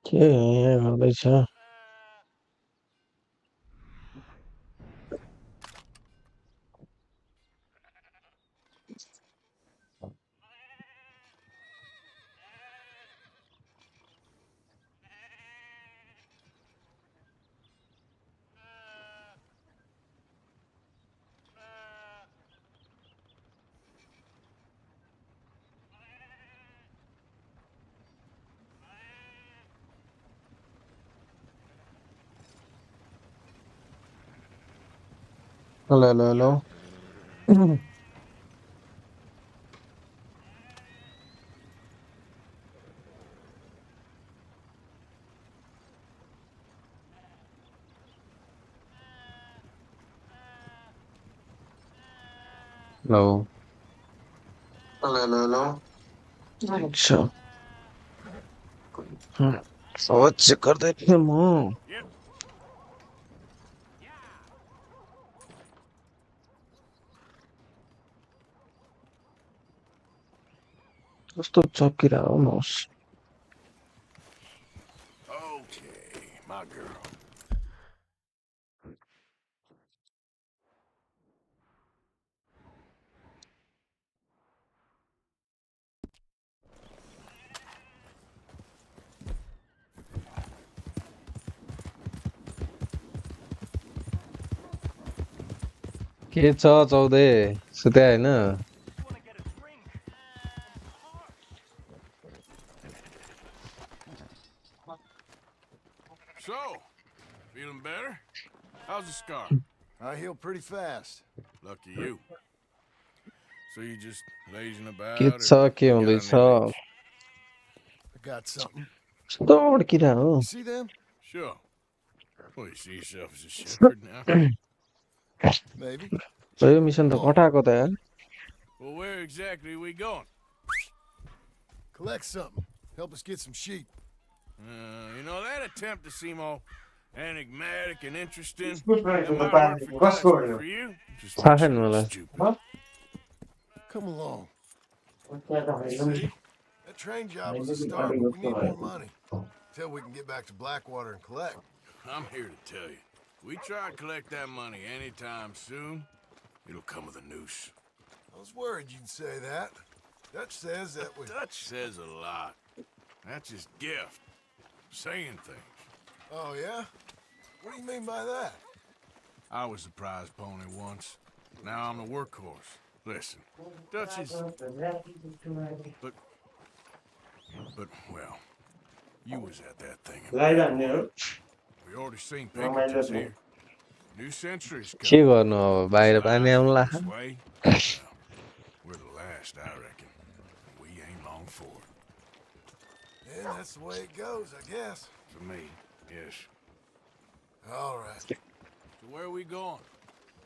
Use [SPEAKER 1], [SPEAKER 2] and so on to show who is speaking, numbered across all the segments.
[SPEAKER 1] के गर्दैछ hello hello hello hello
[SPEAKER 2] hello hello hello
[SPEAKER 1] अच्छा आवाज चेक गर्दै थिएँ म कस्तो चकिरा हो माउस
[SPEAKER 2] Okay, my girl.
[SPEAKER 1] के छ चौधे सुत्या होइन
[SPEAKER 2] So, feeling better? How's the scar?
[SPEAKER 3] I heal pretty fast.
[SPEAKER 2] Lucky you. So you just lazing
[SPEAKER 1] के
[SPEAKER 2] about, or
[SPEAKER 1] छ के
[SPEAKER 2] you got
[SPEAKER 1] हुँदैछ
[SPEAKER 2] any leads?
[SPEAKER 3] I got something.
[SPEAKER 1] कस्तो बड्किरा हो
[SPEAKER 3] You see them?
[SPEAKER 2] Sure. Well, you see yourself as a shepherd now.
[SPEAKER 3] Maybe.
[SPEAKER 1] Yo mission त
[SPEAKER 3] Come on.
[SPEAKER 1] कटाएको त यार
[SPEAKER 2] Well, where exactly are we going?
[SPEAKER 3] Collect something. Help us get some sheep.
[SPEAKER 2] You know, that attempt to seem all enigmatic and interesting, that might work for Dutch, but for you, just
[SPEAKER 1] थाहा
[SPEAKER 2] makes
[SPEAKER 1] छैन
[SPEAKER 2] you look
[SPEAKER 1] मलाई
[SPEAKER 2] stupid.
[SPEAKER 3] Come along. See? That train job was a start, but we need more money. Till we can get back to Blackwater and collect.
[SPEAKER 2] I'm here to tell you, if we try to collect that money anytime soon, it'll come with a noose.
[SPEAKER 3] I was worried you'd say that. Dutch says that we...
[SPEAKER 2] Dutch says a lot. That's his gift. Saying things.
[SPEAKER 3] Oh, yeah? What do you mean by that?
[SPEAKER 2] I was the prize pony once. Now I'm the workhorse. Listen, Dutch is... But, well, you was at that thing in Blackwater. We already seen Pinkertons here. New century's
[SPEAKER 1] के
[SPEAKER 2] coming.
[SPEAKER 1] गर्नु अब बाहिर पानी
[SPEAKER 2] Spies
[SPEAKER 1] आउनु
[SPEAKER 2] looking
[SPEAKER 1] लाग्छ
[SPEAKER 2] this way. Well, we're the last, I reckon. We ain't long for it.
[SPEAKER 3] And that's the way it goes, I guess.
[SPEAKER 2] For me, yes.
[SPEAKER 3] All right.
[SPEAKER 2] So where are we going?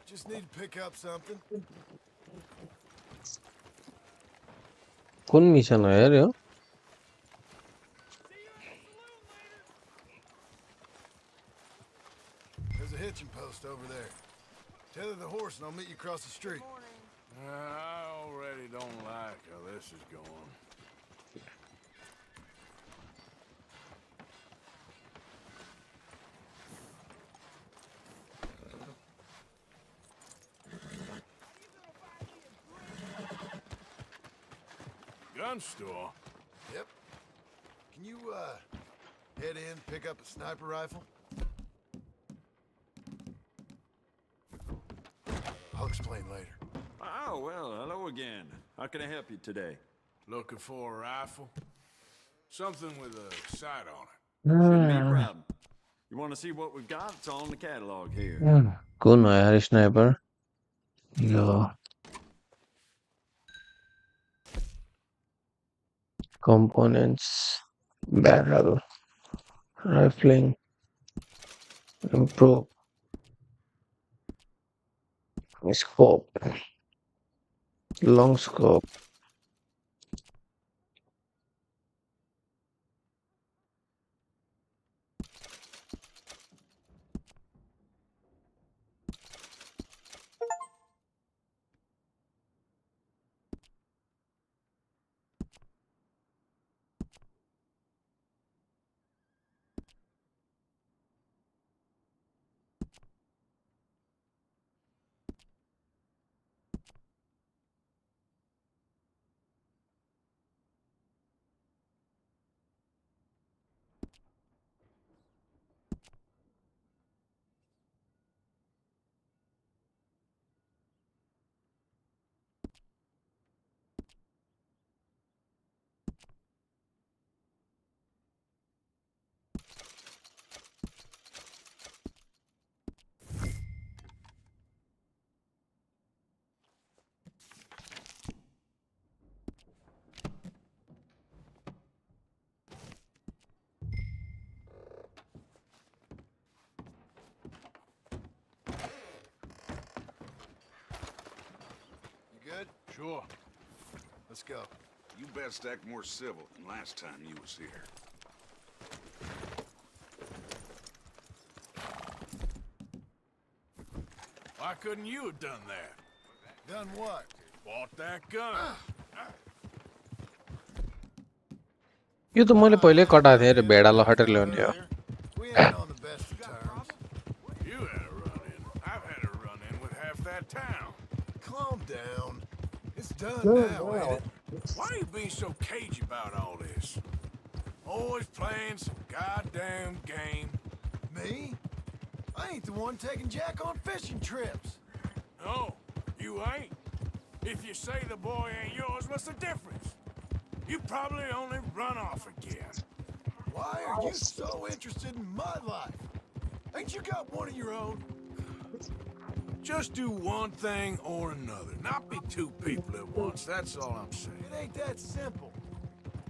[SPEAKER 3] Just need to pick up something.
[SPEAKER 1] कुन mission हो यार यो
[SPEAKER 3] There's a hitching post over there. Tether the horse and I'll meet you across the street.
[SPEAKER 2] I already don't like how this is going. Gun store?
[SPEAKER 3] Yep. Can you, head in, pick up a sniper rifle? I'll explain later.
[SPEAKER 4] Oh, well, hello again. How can I help you today?
[SPEAKER 2] Looking for a rifle? Something with a sight on it.
[SPEAKER 4] Shouldn't be a problem. You want to see what we've got? It's all in the catalog here.
[SPEAKER 1] कुन हो यार sniper yo components barrel rifling improve scope long scope
[SPEAKER 3] You good?
[SPEAKER 2] Sure.
[SPEAKER 3] Let's go.
[SPEAKER 5] You best act more civil than last time you was here.
[SPEAKER 2] Why couldn't you have done that?
[SPEAKER 3] Done what?
[SPEAKER 2] Bought that gun.
[SPEAKER 1] यो त मैले पहिले कटाएको थिएँ रे भेडा लखटेर ल्याउने हो
[SPEAKER 3] We ain't on the best of terms.
[SPEAKER 2] You had a run-in. I've had a run-in with half that town.
[SPEAKER 3] Calm down. It's done now, ain't it?
[SPEAKER 2] Why are you being so cagey about all this? Always playing some goddamn game.
[SPEAKER 3] Me? I ain't the one taking Jack on fishing trips.
[SPEAKER 2] No, you ain't. If you say the boy ain't yours, what's the difference? You probably only run off again.
[SPEAKER 3] Why are you so interested in my life? Ain't you got one of your own?
[SPEAKER 2] Just do one thing or another. Not be two people at once, that's all I'm saying.
[SPEAKER 3] It ain't that simple.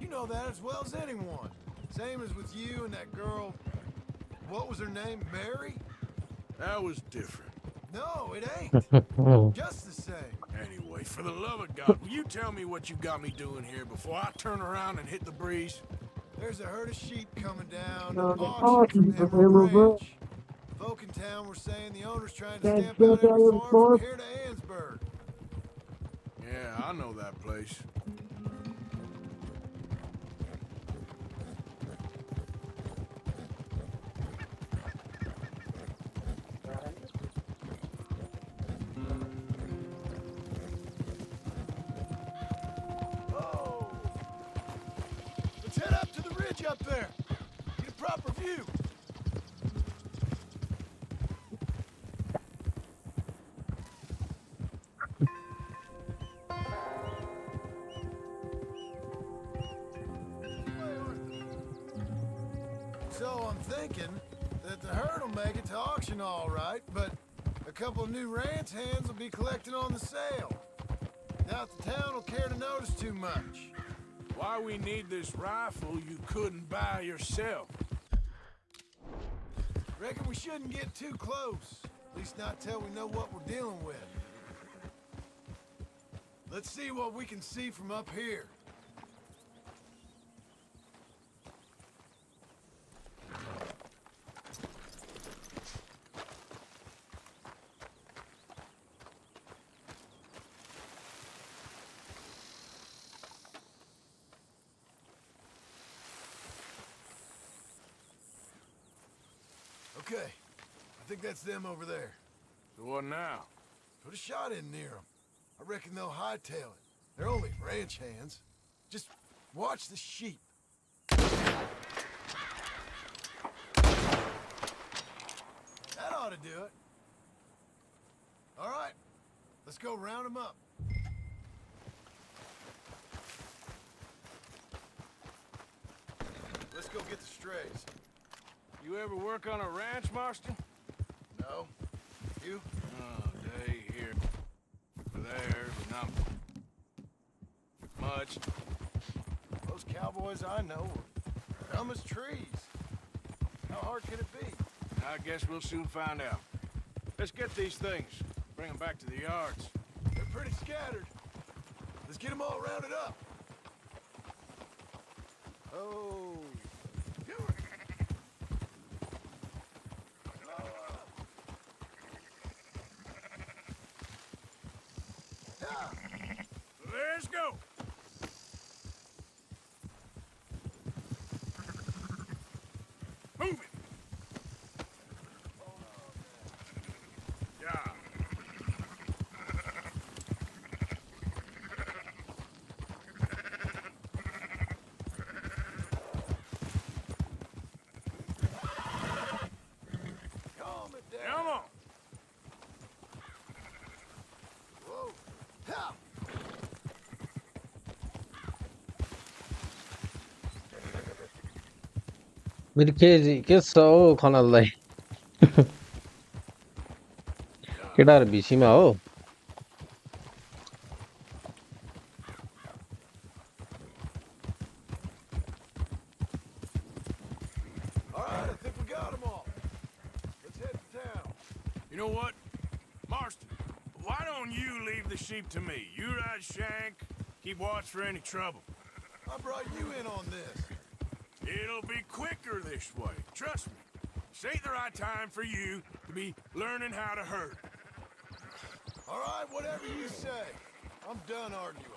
[SPEAKER 3] You know that as well as anyone. Same as with you and that girl. What was her name? Mary?
[SPEAKER 2] That was different.
[SPEAKER 3] No, it ain't. Just the same.
[SPEAKER 2] Anyway, for the love of God, will you tell me what you got me doing here before I turn around and hit the breeze?
[SPEAKER 3] There's a herd of sheep coming down to auction from Emerald Ranch. Folk in town were saying the owner's trying to stamp out every farm from here to Ansburg.
[SPEAKER 2] Yeah, I know that place.
[SPEAKER 3] Oh! Let's head up to the ridge up there. Get a proper view. So I'm thinking that the herd will make it to auction all right, but a couple of new ranch hands will be collecting on the sale. Doubt the town will care to notice too much.
[SPEAKER 2] Why we need this rifle you couldn't buy yourself?
[SPEAKER 3] Reckon we shouldn't get too close. At least not till we know what we're dealing with. Let's see what we can see from up here. Okay, I think that's them over there.
[SPEAKER 2] So what now?
[SPEAKER 3] Put a shot in near them. I reckon they'll hightail it. They're only ranch hands. Just watch the sheep. That ought to do it. All right, let's go round them up. Let's go get the strays.
[SPEAKER 2] You ever work on a ranch, Marston?
[SPEAKER 3] No? You?
[SPEAKER 2] Oh, day here, there, but not much.
[SPEAKER 3] Those cowboys I know are dumb as trees. How hard can it be?
[SPEAKER 2] I guess we'll soon find out. Let's get these things. Bring them back to the yards.
[SPEAKER 3] They're pretty scattered. Let's get them all rounded up. Oh.
[SPEAKER 2] Let's go. Move it. Yeah.
[SPEAKER 3] Calm it down.
[SPEAKER 2] Come on.
[SPEAKER 3] Whoa. Ha!
[SPEAKER 1] मिर्खेजी के छ हौ खनाललाई केटाहरू भिसीमा हो
[SPEAKER 3] All right, I think we got them all. Let's head to town.
[SPEAKER 2] You know what? Marston, why don't you leave the sheep to me? You ride Shank, keep watch for any trouble.
[SPEAKER 3] I brought you in on this.
[SPEAKER 2] It'll be quicker this way, trust me. This ain't the right time for you to be learning how to herd.
[SPEAKER 3] All right, whatever you say. I'm done arguing.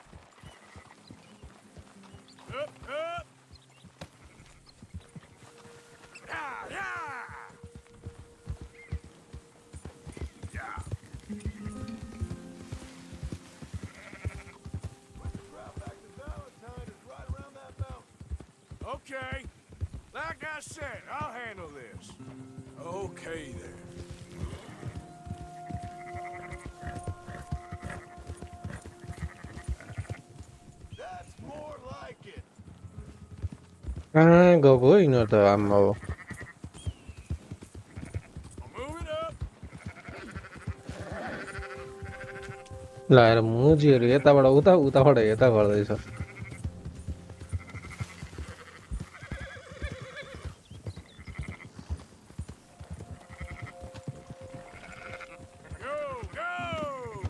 [SPEAKER 2] Up, up! Yeah, yeah! Yeah.
[SPEAKER 3] Route back to Valentine is right around that mountain.
[SPEAKER 2] Okay. Like I said, I'll handle this. Okay, then.
[SPEAKER 3] That's more like it.
[SPEAKER 1] कहाँ गएको हो यिनीहरू त आम्मा हो
[SPEAKER 2] I'm moving up.
[SPEAKER 1] लगाएर मुजीहरू यताबाट उता उताबाट यता गर्दैछ
[SPEAKER 2] Go, go!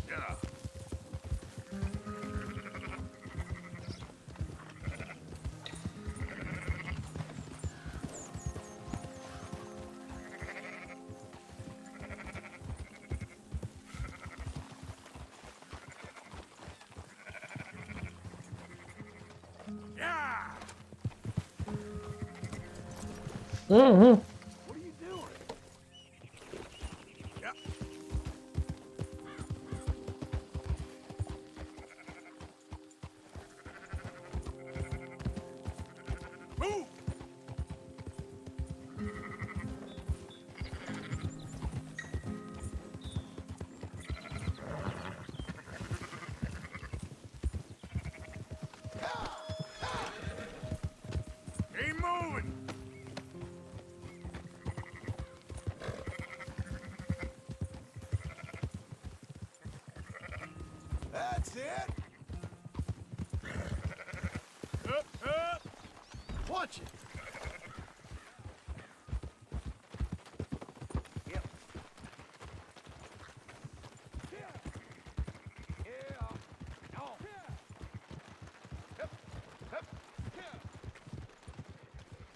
[SPEAKER 2] Yeah. Yeah!
[SPEAKER 1] Mhm.
[SPEAKER 3] What are you doing?
[SPEAKER 2] Yeah. Move! Keep moving!
[SPEAKER 3] That's it.
[SPEAKER 2] Up, up!
[SPEAKER 3] Watch it.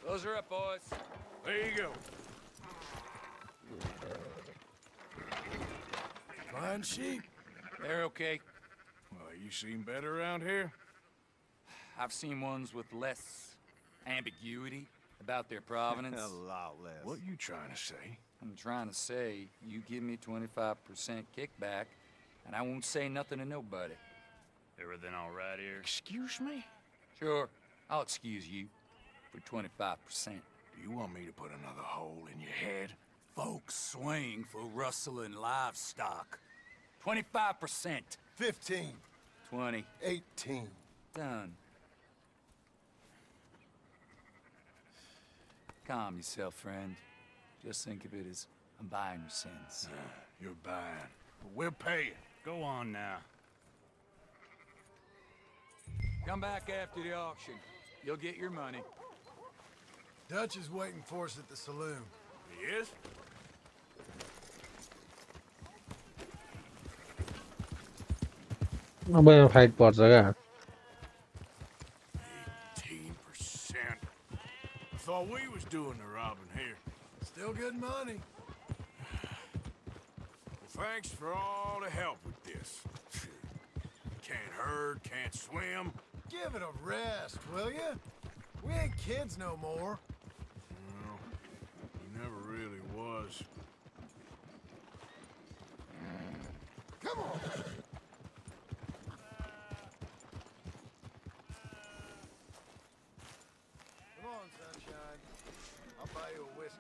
[SPEAKER 6] Those are up, boys.
[SPEAKER 2] There you go.
[SPEAKER 3] Fine sheep.
[SPEAKER 6] They're okay.
[SPEAKER 2] Well, you seen better around here?
[SPEAKER 6] I've seen ones with less ambiguity about their provenance.
[SPEAKER 3] lot less.
[SPEAKER 2] What you trying to say?
[SPEAKER 6] I'm trying to say, you give me 25% kickback, and I won't say nothing to nobody.
[SPEAKER 4] Everything all right here?
[SPEAKER 2] Excuse me?
[SPEAKER 6] Sure, I'll excuse you for 25%.
[SPEAKER 2] Do you want me to put another hole in your head?
[SPEAKER 6] Folks swing for rustling livestock. 25%.
[SPEAKER 3] 15.
[SPEAKER 6] 20.
[SPEAKER 3] 18.
[SPEAKER 6] Done. Calm yourself, friend. Just think of it as I'm buying your sins.
[SPEAKER 2] You're buying. But we're paying.
[SPEAKER 4] Go on now.
[SPEAKER 6] Come back after the auction. You'll get your money.
[SPEAKER 3] Dutch is waiting for us at the saloon.
[SPEAKER 2] He is?
[SPEAKER 1] अब यहाँ fight पर्छ क्या
[SPEAKER 2] 18%. I thought we was doing the robbing here.
[SPEAKER 3] Still good money.
[SPEAKER 2] Well, thanks for all the help with this. Can't herd, can't swim.
[SPEAKER 3] Give it a rest, will you? We ain't kids no more.
[SPEAKER 2] Well, he never really was.
[SPEAKER 3] Come on. Come on, sunshine. I'll buy you a whiskey.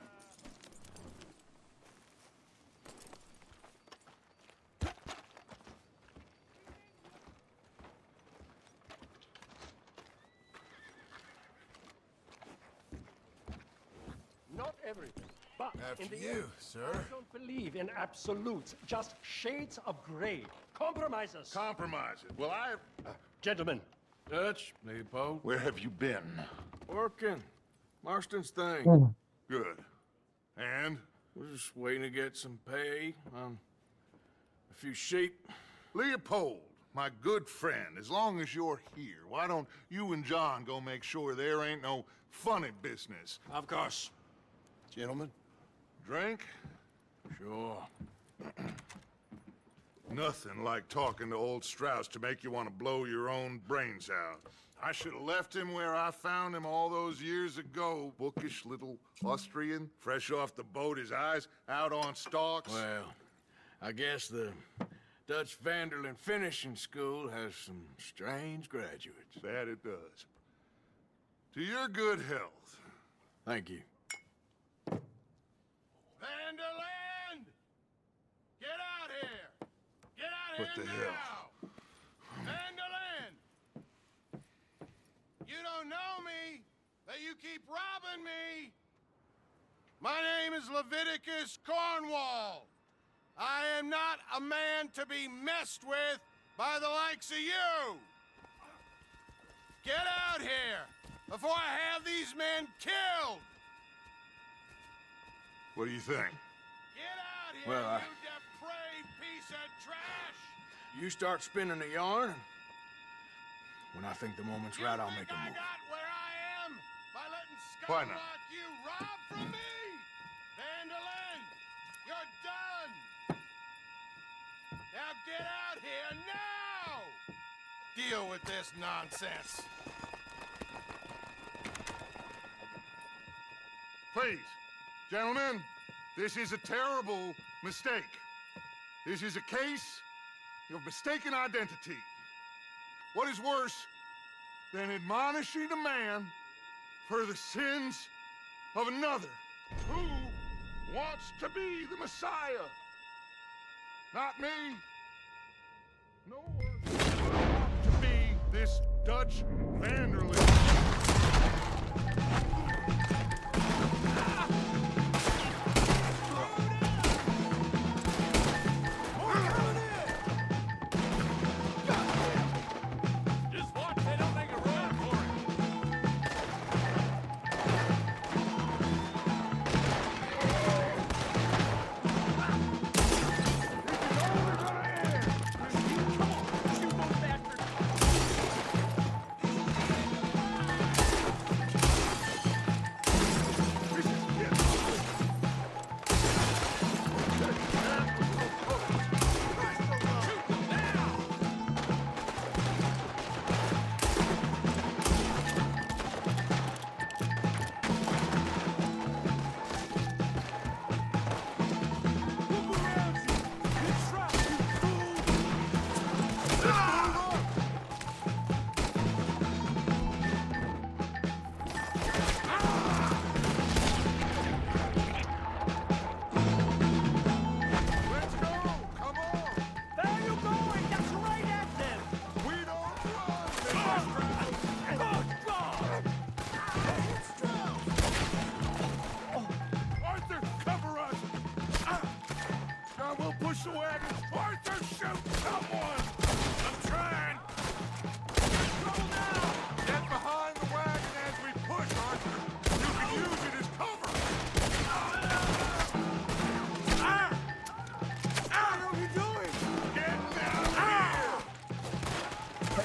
[SPEAKER 7] everything. But
[SPEAKER 3] After
[SPEAKER 7] in the
[SPEAKER 3] you,
[SPEAKER 7] end,
[SPEAKER 3] sir.
[SPEAKER 7] I don't believe in absolutes, just shades of gray. Compromises.
[SPEAKER 8] Compromise it. Well,
[SPEAKER 7] Gentlemen,
[SPEAKER 2] Dutch, Leopold.
[SPEAKER 8] Where have you been?
[SPEAKER 2] Working. Marston's thing.
[SPEAKER 8] Good. And?
[SPEAKER 2] We're just waiting to get some pay on a few sheep.
[SPEAKER 8] Leopold, my good friend, as long as you're here, why don't you and John go make sure there ain't no funny business?
[SPEAKER 2] Of course. Gentlemen.
[SPEAKER 8] Drink?
[SPEAKER 2] Sure.
[SPEAKER 8] Nothing like talking to old Strauss to make you want to blow your own brains out. I should have left him where I found him all those years ago. Bookish little Austrian, fresh off the boat, his eyes out on stalks.
[SPEAKER 2] Well, I guess the Dutch Vanderlyn Finishing School has some strange graduates.
[SPEAKER 8] That it does. To your good health.
[SPEAKER 2] Thank you.
[SPEAKER 3] Vanderland! Get out here! Get out
[SPEAKER 8] What
[SPEAKER 3] here
[SPEAKER 8] the
[SPEAKER 3] now!
[SPEAKER 8] hell?
[SPEAKER 3] Vanderland! You don't know me, but you keep robbing me! My name is Leviticus Cornwall. I am not a man to be messed with by the likes of you! Get out here before I have these men killed!
[SPEAKER 8] What do you think?
[SPEAKER 3] Get out here,
[SPEAKER 2] Well,
[SPEAKER 3] you depraved piece of trash!
[SPEAKER 2] You start spinning the yarn, and when I think the moment's right, I'll make a
[SPEAKER 3] I
[SPEAKER 2] move.
[SPEAKER 3] got where I am by letting
[SPEAKER 8] Why
[SPEAKER 3] scum
[SPEAKER 8] not?
[SPEAKER 3] like you rob from me! Vanderlyn, you're done! Now get out here now! Deal with this nonsense.
[SPEAKER 8] Please, gentlemen, this is a terrible mistake. This is a case of mistaken identity. What is worse than admonishing a man for the sins of another who wants to be the Messiah? Not me, nor do I want to be this Dutch Vanderlyn.
[SPEAKER 7] just watch they don't make a run for it.
[SPEAKER 8] Let's go! Come on!
[SPEAKER 7] There you going! That's right at them!
[SPEAKER 8] We don't run, Mr. Strauss! Arthur, cover us! Now we'll push the wagon. Arthur, shoot someone! I'm trying! Go now! Get behind the wagon as we push, Arthur! You can use it as cover! What are we doing? Get down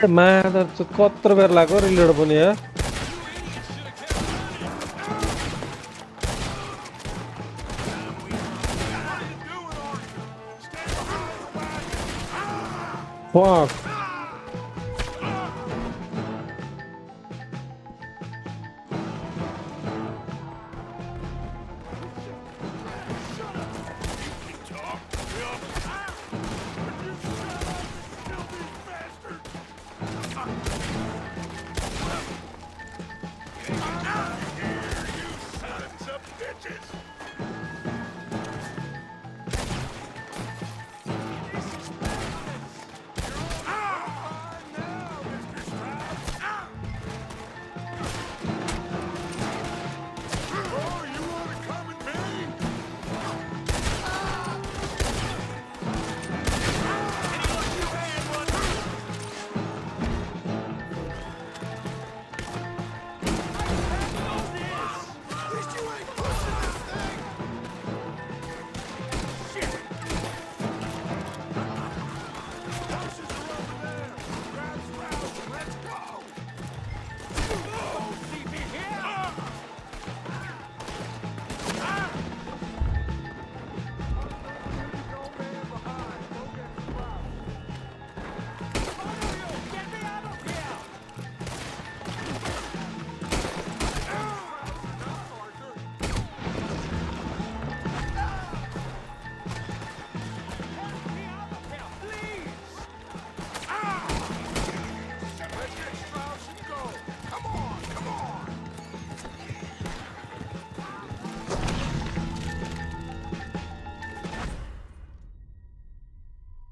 [SPEAKER 8] here!
[SPEAKER 1] Mother, कत्रो बेर लाग्यो reload पनि हो Fuck.
[SPEAKER 8] Oh, you want to come and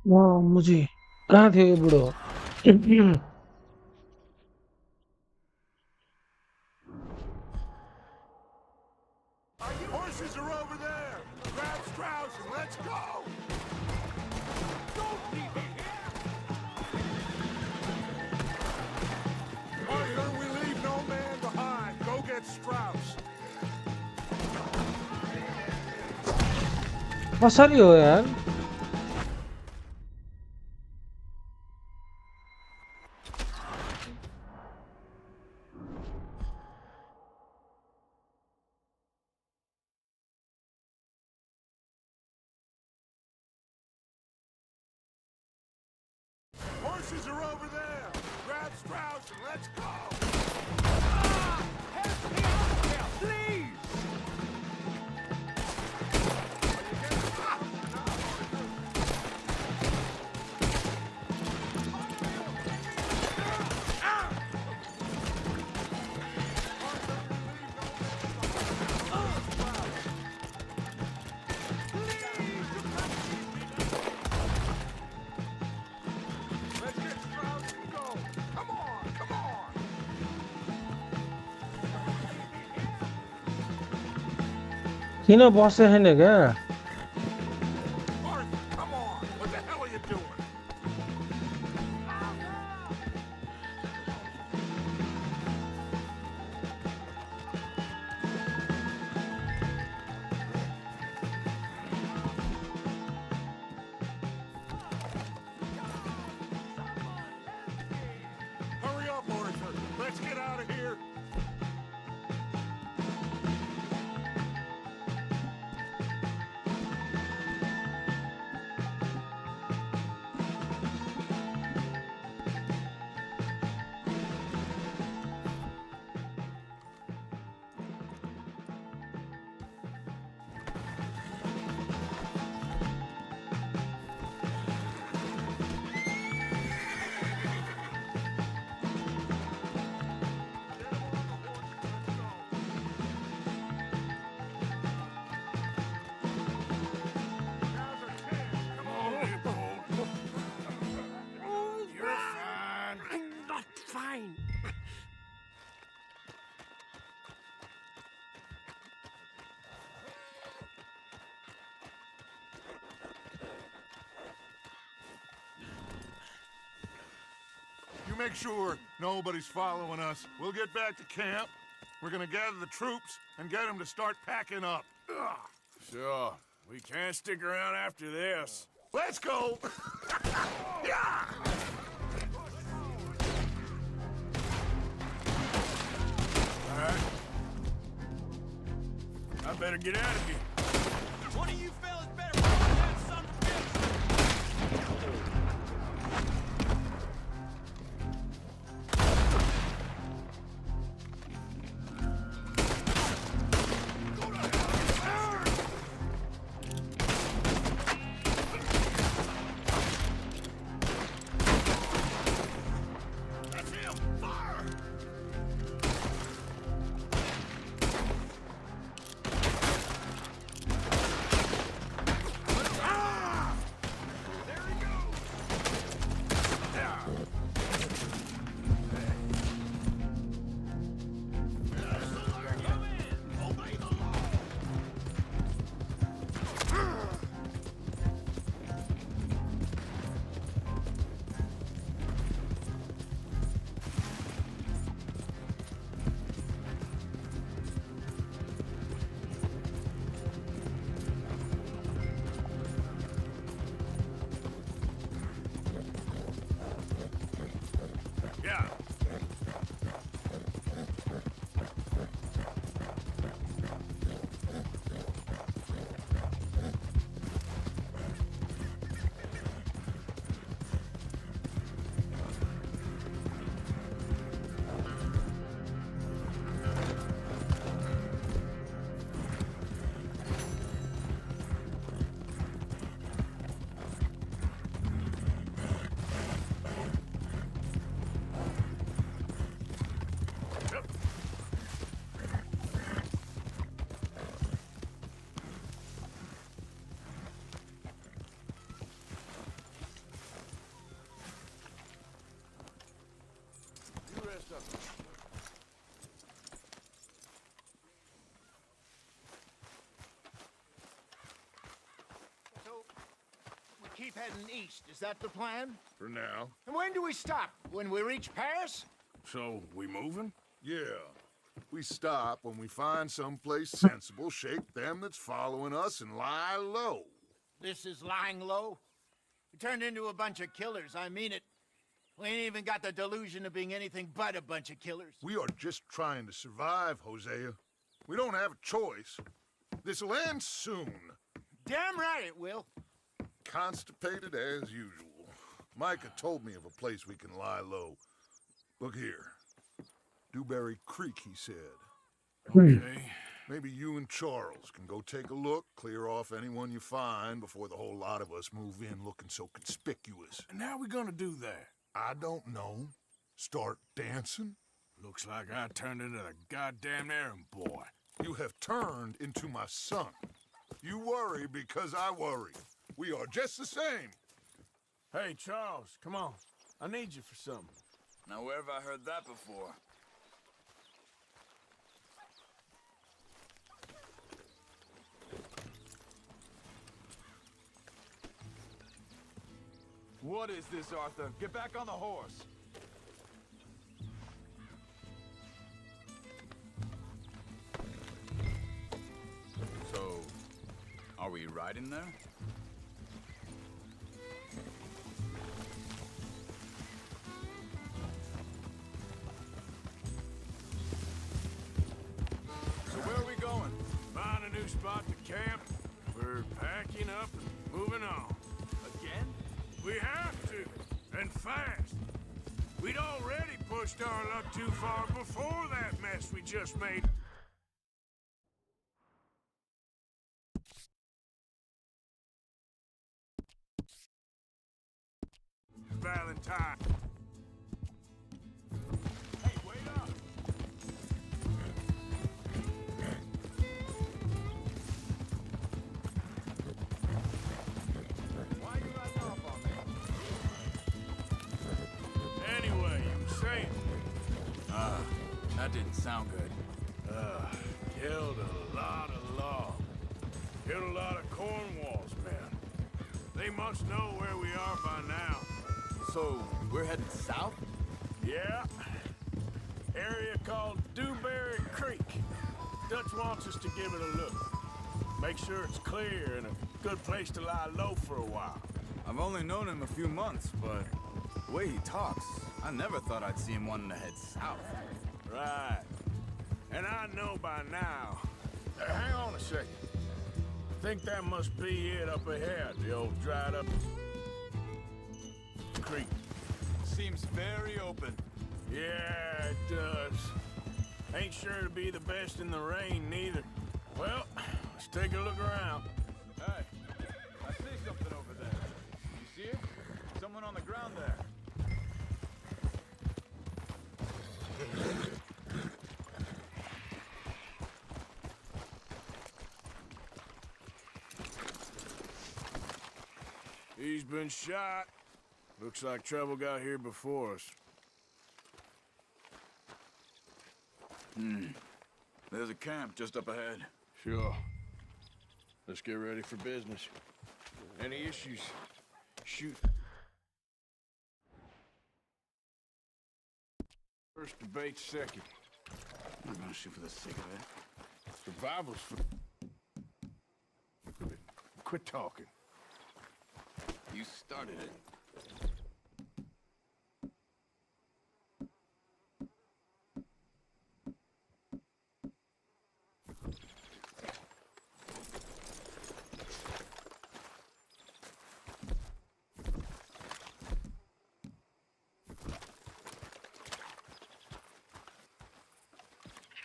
[SPEAKER 1] वाह मुझे कहाँ थियो यो बुढो
[SPEAKER 8] Horses are over there. Grab Strauss and let's go. Don't leave me here. Arthur, we leave no man behind. Go get Strauss.
[SPEAKER 1] कसरी हो यार
[SPEAKER 8] Horses are over there. Grab Strauss and let's go.
[SPEAKER 7] Help me out here, please!
[SPEAKER 8] Let's get Strauss and go. Come on, come on.
[SPEAKER 1] किन बसे छैन क्या
[SPEAKER 8] Arthur, come on. What the hell are you doing? Hurry up, Arthur. Let's get out of here. You make sure nobody's following us. We'll get back to camp. We're gonna gather the troops and get them to start packing up. Ugh.
[SPEAKER 2] Sure. We can't stick around after this.
[SPEAKER 8] Let's go! Yeah!
[SPEAKER 2] All right. I better get out of here.
[SPEAKER 9] One of you fellas better run that son of a bitch!
[SPEAKER 8] That's him! Fire!
[SPEAKER 2] Yeah.
[SPEAKER 3] heading east. Is that the plan?
[SPEAKER 8] For now.
[SPEAKER 3] And when do we stop? When we reach Paris?
[SPEAKER 2] So, we moving?
[SPEAKER 8] Yeah. We stop when we find someplace sensible, shake them that's following us, and lie low.
[SPEAKER 3] This is lying low? We turned into a bunch of killers, I mean it. We ain't even got the delusion of being anything but a bunch of killers.
[SPEAKER 8] We are just trying to survive, Hosea. We don't have a choice. This'll end soon.
[SPEAKER 3] Damn right it will.
[SPEAKER 8] Constipated as usual. Micah told me of a place we can lie low. Look here. Dewberry Creek, he said.
[SPEAKER 2] Okay.
[SPEAKER 8] Maybe you and Charles can go take a look, clear off anyone you find before the whole lot of us move in looking so conspicuous.
[SPEAKER 2] And how we gonna do that?
[SPEAKER 8] I don't know. Start dancing?
[SPEAKER 2] Looks like I turned into the goddamn errand boy.
[SPEAKER 8] You have turned into my son. You worry because I worry. We are just the same.
[SPEAKER 2] Hey, Charles, come on. I need you for something.
[SPEAKER 6] Now, where have I heard that before?
[SPEAKER 9] What is this, Arthur? Get back on the horse.
[SPEAKER 6] So, are we riding there?
[SPEAKER 9] So where are we going?
[SPEAKER 2] Find a new spot to camp. We're packing up and moving on.
[SPEAKER 9] Again?
[SPEAKER 2] We have to, and fast. We'd already pushed our luck too far before that mess we just made. Valentine.
[SPEAKER 9] Hey, wait up! Why are you riding off on me?
[SPEAKER 2] Anyway, you were saying,
[SPEAKER 6] That didn't sound good.
[SPEAKER 2] killed a lot of logs. Killed a lot of Cornwall's men. They must know where we are by now.
[SPEAKER 6] So, we're heading south?
[SPEAKER 2] Yeah. Area called Dewberry Creek. Dutch wants us to give it a look. Make sure it's clear and a good place to lie low for a while.
[SPEAKER 10] I've only known him a few months, but the way he talks, I never thought I'd see him wanting to head south.
[SPEAKER 2] Right. And I know by now. Hang on a second. I think that must be it up ahead, the old dried up creek.
[SPEAKER 10] Seems very open.
[SPEAKER 2] Yeah, it does. Ain't sure to be the best in the rain, neither. Well, let's take a look around.
[SPEAKER 10] Hey, I see something over there. You see it? Someone on the ground there.
[SPEAKER 2] He's been shot. Looks like trouble got here before us.
[SPEAKER 10] There's a camp just up ahead.
[SPEAKER 2] Sure. Let's get ready for business. Any issues? Shoot. First debate second.
[SPEAKER 10] I'm not gonna shoot for the sake of it.
[SPEAKER 2] Survival's for... Quit talking.
[SPEAKER 10] You started it.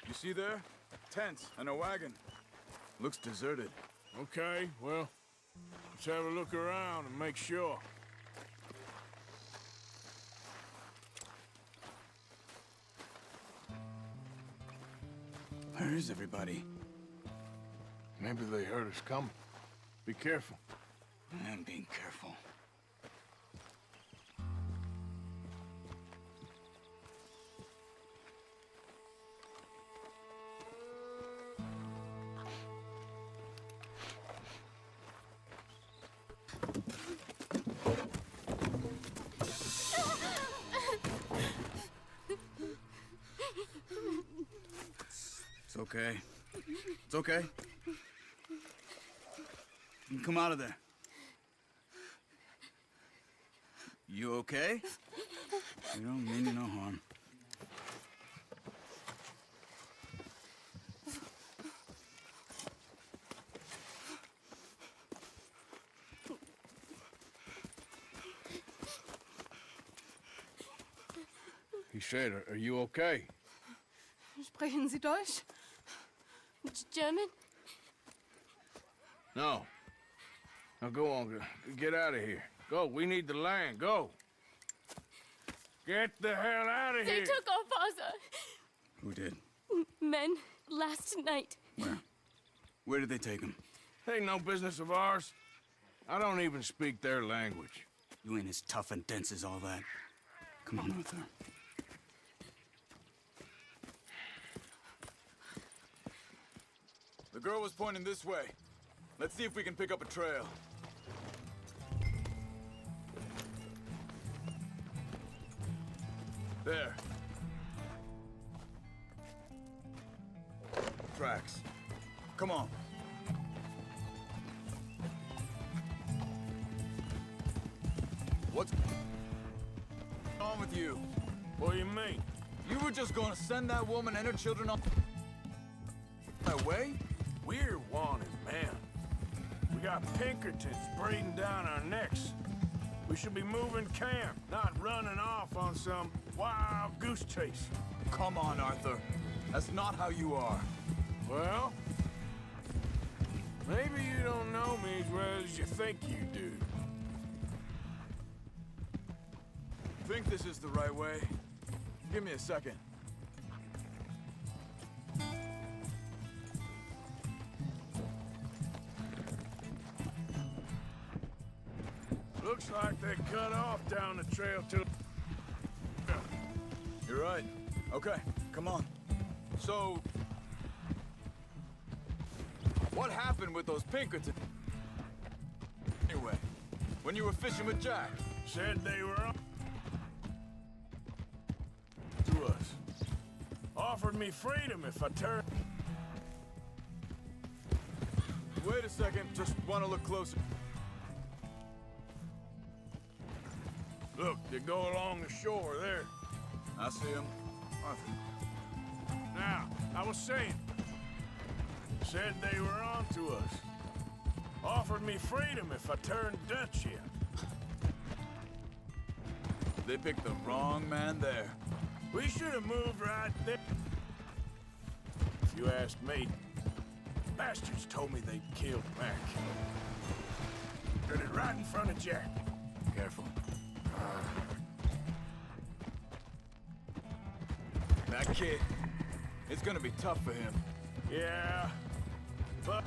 [SPEAKER 10] You see there? Tents and a wagon. Looks deserted.
[SPEAKER 2] Okay, well, let's have a look around and make sure.
[SPEAKER 10] Where is everybody?
[SPEAKER 2] Maybe they heard us coming. Be careful.
[SPEAKER 10] I'm being careful. okay. It's okay. You can come out of there. You okay? You don't mean you no harm.
[SPEAKER 2] He said, are you okay?
[SPEAKER 11] Sprechen Sie Deutsch? German?
[SPEAKER 2] No. Now go on, get out of here. Go, we need the land, go. Get the hell out of
[SPEAKER 11] They
[SPEAKER 2] here.
[SPEAKER 11] took our father.
[SPEAKER 10] Who did?
[SPEAKER 11] Men, last night.
[SPEAKER 10] Where? Where did they take him?
[SPEAKER 2] Ain't no business of ours. I don't even speak their language.
[SPEAKER 10] You ain't as tough and dense as all that. Come on, Arthur. The girl was pointing this way. Let's see if we can pick up a trail. There. Tracks. Come on. What's on with you?
[SPEAKER 2] What do you mean?
[SPEAKER 10] You were just gonna send that woman and her children on that way?
[SPEAKER 2] We're wanted, man. We got Pinkertons breathing down our necks. We should be moving camp, not running off on some wild goose chase.
[SPEAKER 10] Come on, Arthur. That's not how you are.
[SPEAKER 2] Well, maybe you don't know me as well as you think you do.
[SPEAKER 10] Think this is the right way? Give me a second.
[SPEAKER 2] Looks like they cut off down the trail till...
[SPEAKER 10] You're right. Okay, come on. So... what happened with those Pinkertons? Anyway, when you were fishing with Jack?
[SPEAKER 2] Said they were on to us. Offered me freedom if I turned...
[SPEAKER 10] Wait a second, just want to look closer.
[SPEAKER 2] Look, they go along the shore there.
[SPEAKER 10] I see him. Arthur.
[SPEAKER 2] Now, I was saying, said they were on to us. Offered me freedom if I turned Dutch in.
[SPEAKER 10] They picked the wrong man there.
[SPEAKER 2] We should have moved right there. If you ask me, bastards told me they'd killed Mac. Did it right in front of Jack.
[SPEAKER 10] Careful. That kid, it's gonna be tough for him.
[SPEAKER 2] Yeah, but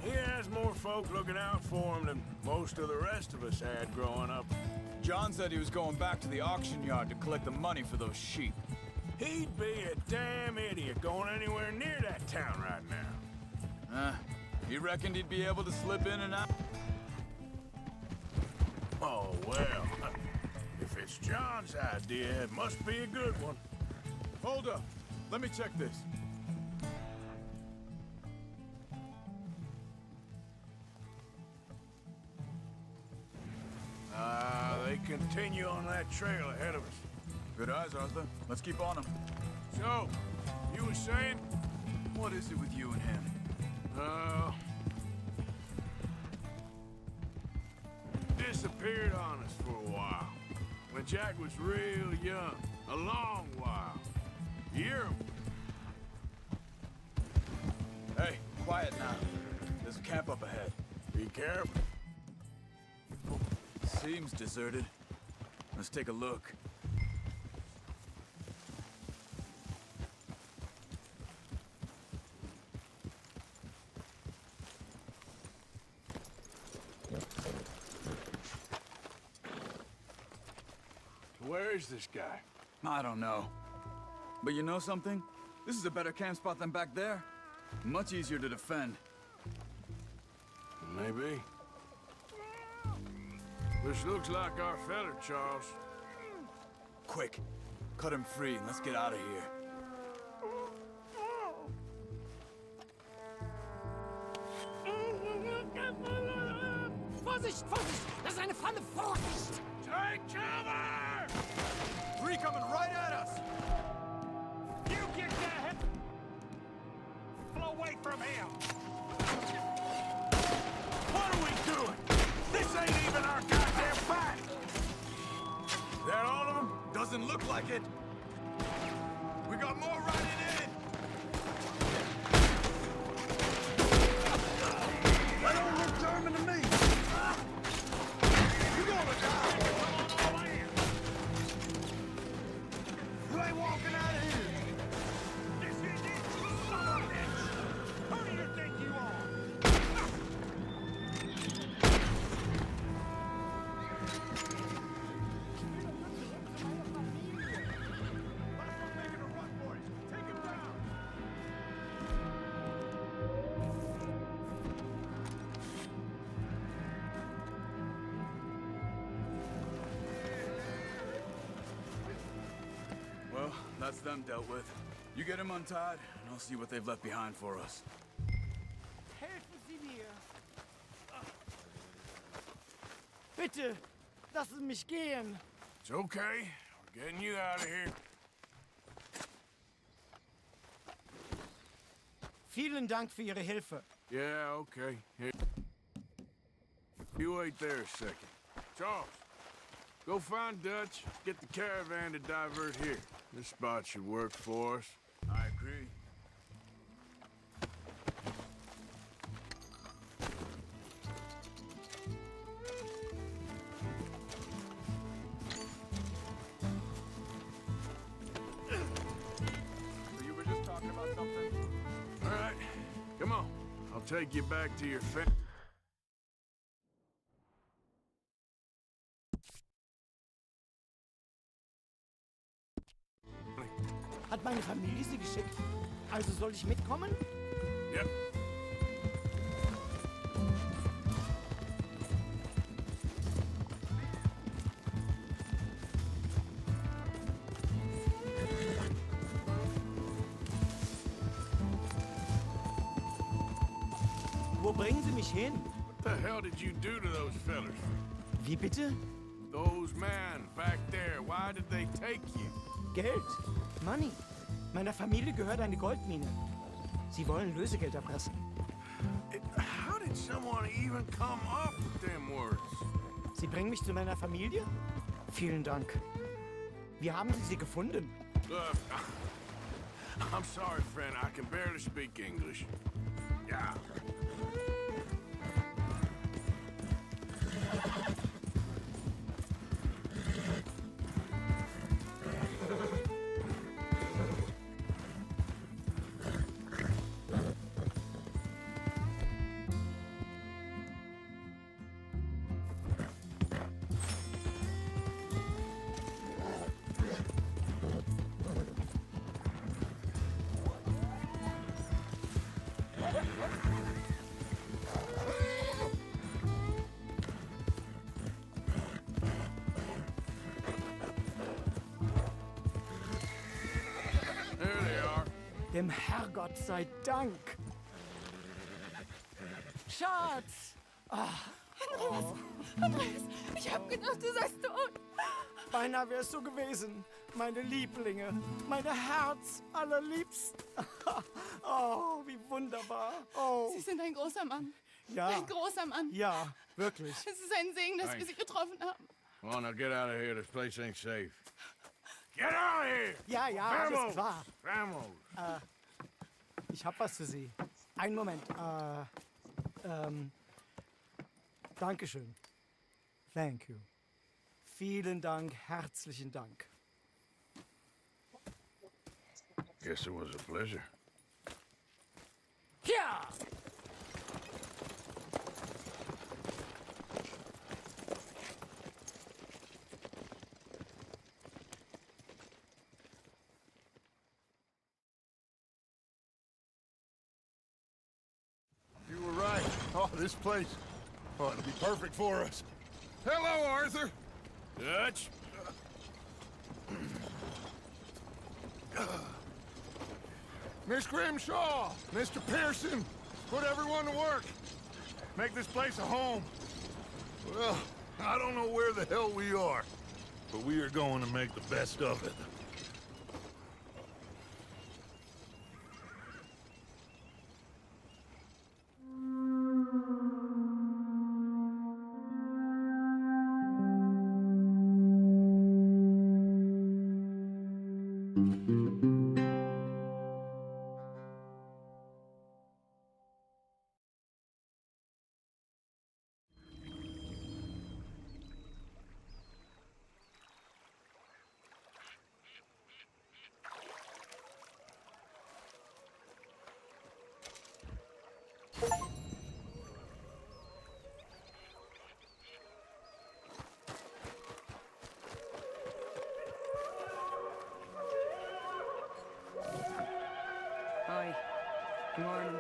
[SPEAKER 2] he has more folk looking out for him than most of the rest of us had growing up.
[SPEAKER 10] John said he was going back to the auction yard to collect the money for those sheep.
[SPEAKER 2] He'd be a damn idiot going anywhere near that town right now.
[SPEAKER 10] You reckoned he'd be able to slip in and out?
[SPEAKER 2] Oh, well, if it's John's idea, it must be a good one.
[SPEAKER 10] Hold up. Let me check this.
[SPEAKER 2] They continue on that trail ahead of us.
[SPEAKER 10] Good eyes, Arthur. Let's keep on him.
[SPEAKER 2] So, you were saying?
[SPEAKER 10] What is it with you and him?
[SPEAKER 2] Disappeared on us for a while. When Jack was real young. A long while. Year.
[SPEAKER 10] Hey, quiet now. There's a camp up ahead.
[SPEAKER 2] Be careful.
[SPEAKER 10] Seems deserted. Let's take a look.
[SPEAKER 2] Where is this guy?
[SPEAKER 10] I don't know. But you know something? This is a better camp spot than back there. Much easier to defend.
[SPEAKER 2] Maybe. This looks like our fella, Charles.
[SPEAKER 10] Quick, cut him free and let's get out of here.
[SPEAKER 9] Vorsicht, Vorsicht! Das ist eine Falle! Vorsicht!
[SPEAKER 2] Take cover!
[SPEAKER 10] 3 coming right at us!
[SPEAKER 7] You get the hell away from him!
[SPEAKER 2] What are we doing? This ain't even our goddamn fight!
[SPEAKER 10] That all of them? Doesn't look like it. We got more riding in.
[SPEAKER 2] They don't look German to me! You're gonna die! Come on in!
[SPEAKER 10] You ain't walking out of here.
[SPEAKER 2] This is it, you son of a bitch! Who do you think you are?
[SPEAKER 10] Well, that's them dealt with. You get them untied, and I'll see what they've left behind for us.
[SPEAKER 9] Helfen Sie mir! Bitte, lassen Sie mich gehen!
[SPEAKER 2] It's okay. We're getting you out of here.
[SPEAKER 9] Vielen Dank für Ihre Hilfe.
[SPEAKER 2] Yeah, okay. Here. You wait there a second. Charles, go find Dutch, get the caravan to divert here. This spot should work for us.
[SPEAKER 10] I agree. So you were just talking about something?
[SPEAKER 2] All right, come on. I'll take you back to your family.
[SPEAKER 9] Hat meine Familie Sie geschickt? Also soll ich mitkommen?
[SPEAKER 2] Yep.
[SPEAKER 9] Wo bringen Sie mich hin?
[SPEAKER 2] What the hell did you do to those fellers?
[SPEAKER 9] Wie bitte?
[SPEAKER 2] Those men back there, why did they take you?
[SPEAKER 9] Geld. Money. Meiner Familie gehört eine Goldmine. Sie wollen Lösegeld erpressen.
[SPEAKER 2] How did someone even come up with them words?
[SPEAKER 9] Sie bringen mich zu meiner Familie? Vielen Dank. Wie haben Sie sie gefunden?
[SPEAKER 2] Look, I'm sorry, friend. I can barely speak English. Yeah. There they are.
[SPEAKER 9] Dem Herrgott sei Dank. Schatz!
[SPEAKER 11] Andreas, ich hab gedacht, du seist tot.
[SPEAKER 9] Beinahe wär's so gewesen. Meine Lieblinge, meine Herz allerliebsten. Oh, wie wunderbar. Oh,
[SPEAKER 11] Sie sind ein großer Mann.
[SPEAKER 9] ja.
[SPEAKER 11] Ein großer Mann.
[SPEAKER 9] Ja, wirklich.
[SPEAKER 11] Es ist ein Segen, dass wir Sie getroffen haben.
[SPEAKER 2] Come on, now get out of here. This place ain't safe. Get out of here!
[SPEAKER 9] Ja, ja, alles klar.
[SPEAKER 2] Vamos!
[SPEAKER 9] Ich hab was für Sie. Einen Moment. Dankeschön. Thank you. Vielen Dank, herzlichen Dank.
[SPEAKER 2] Guess it was a pleasure.
[SPEAKER 9] Ja!
[SPEAKER 8] You were right. Oh, this place. Oh, it'll be perfect for us. Hello, Arthur.
[SPEAKER 2] Dutch?
[SPEAKER 8] Miss Grimshaw, Mr. Pearson, put everyone to work. Make this place a home. Well, I don't know where the hell we are, but we are going to make the best of it.
[SPEAKER 12] Hi. Good morning.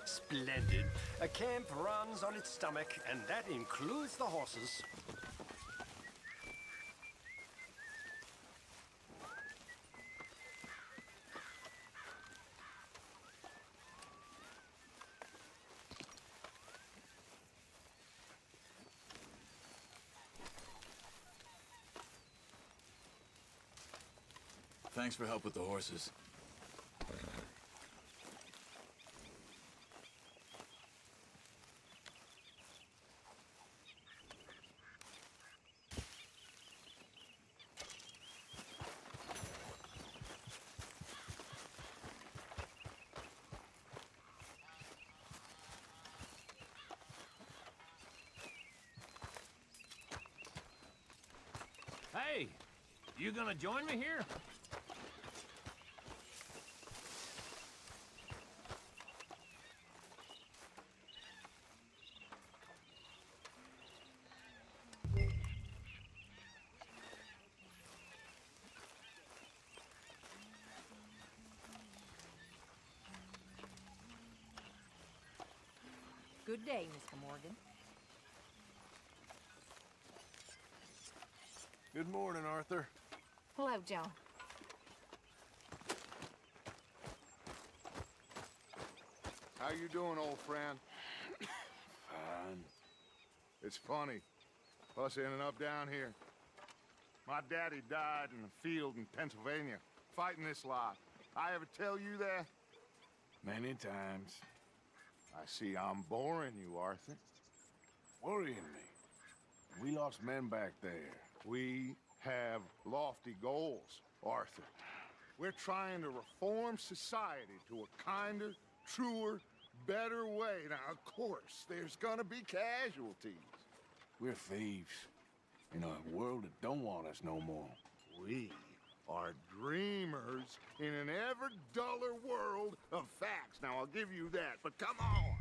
[SPEAKER 13] Splendid. A camp runs on its stomach, and that includes the horses.
[SPEAKER 10] Thanks for help with the horses.
[SPEAKER 13] Hey, you gonna join me here?
[SPEAKER 14] Good day, Mr. Morgan.
[SPEAKER 3] Good morning, Arthur.
[SPEAKER 14] Hello, John.
[SPEAKER 8] How you doing, old friend? It's funny, us ending up down here. My daddy died in a field in Pennsylvania, fighting this lot. I ever tell you that?
[SPEAKER 2] Many times.
[SPEAKER 8] I see I'm boring you, Arthur.
[SPEAKER 2] Worrying me. We lost men back there.
[SPEAKER 8] We have lofty goals, Arthur. We're trying to reform society to a kinder, truer, better way. Now, of course, there's gonna be casualties.
[SPEAKER 2] We're thieves in a world that don't want us no more.
[SPEAKER 8] We are dreamers in an ever duller world of facts. Now, I'll give you that, but come on.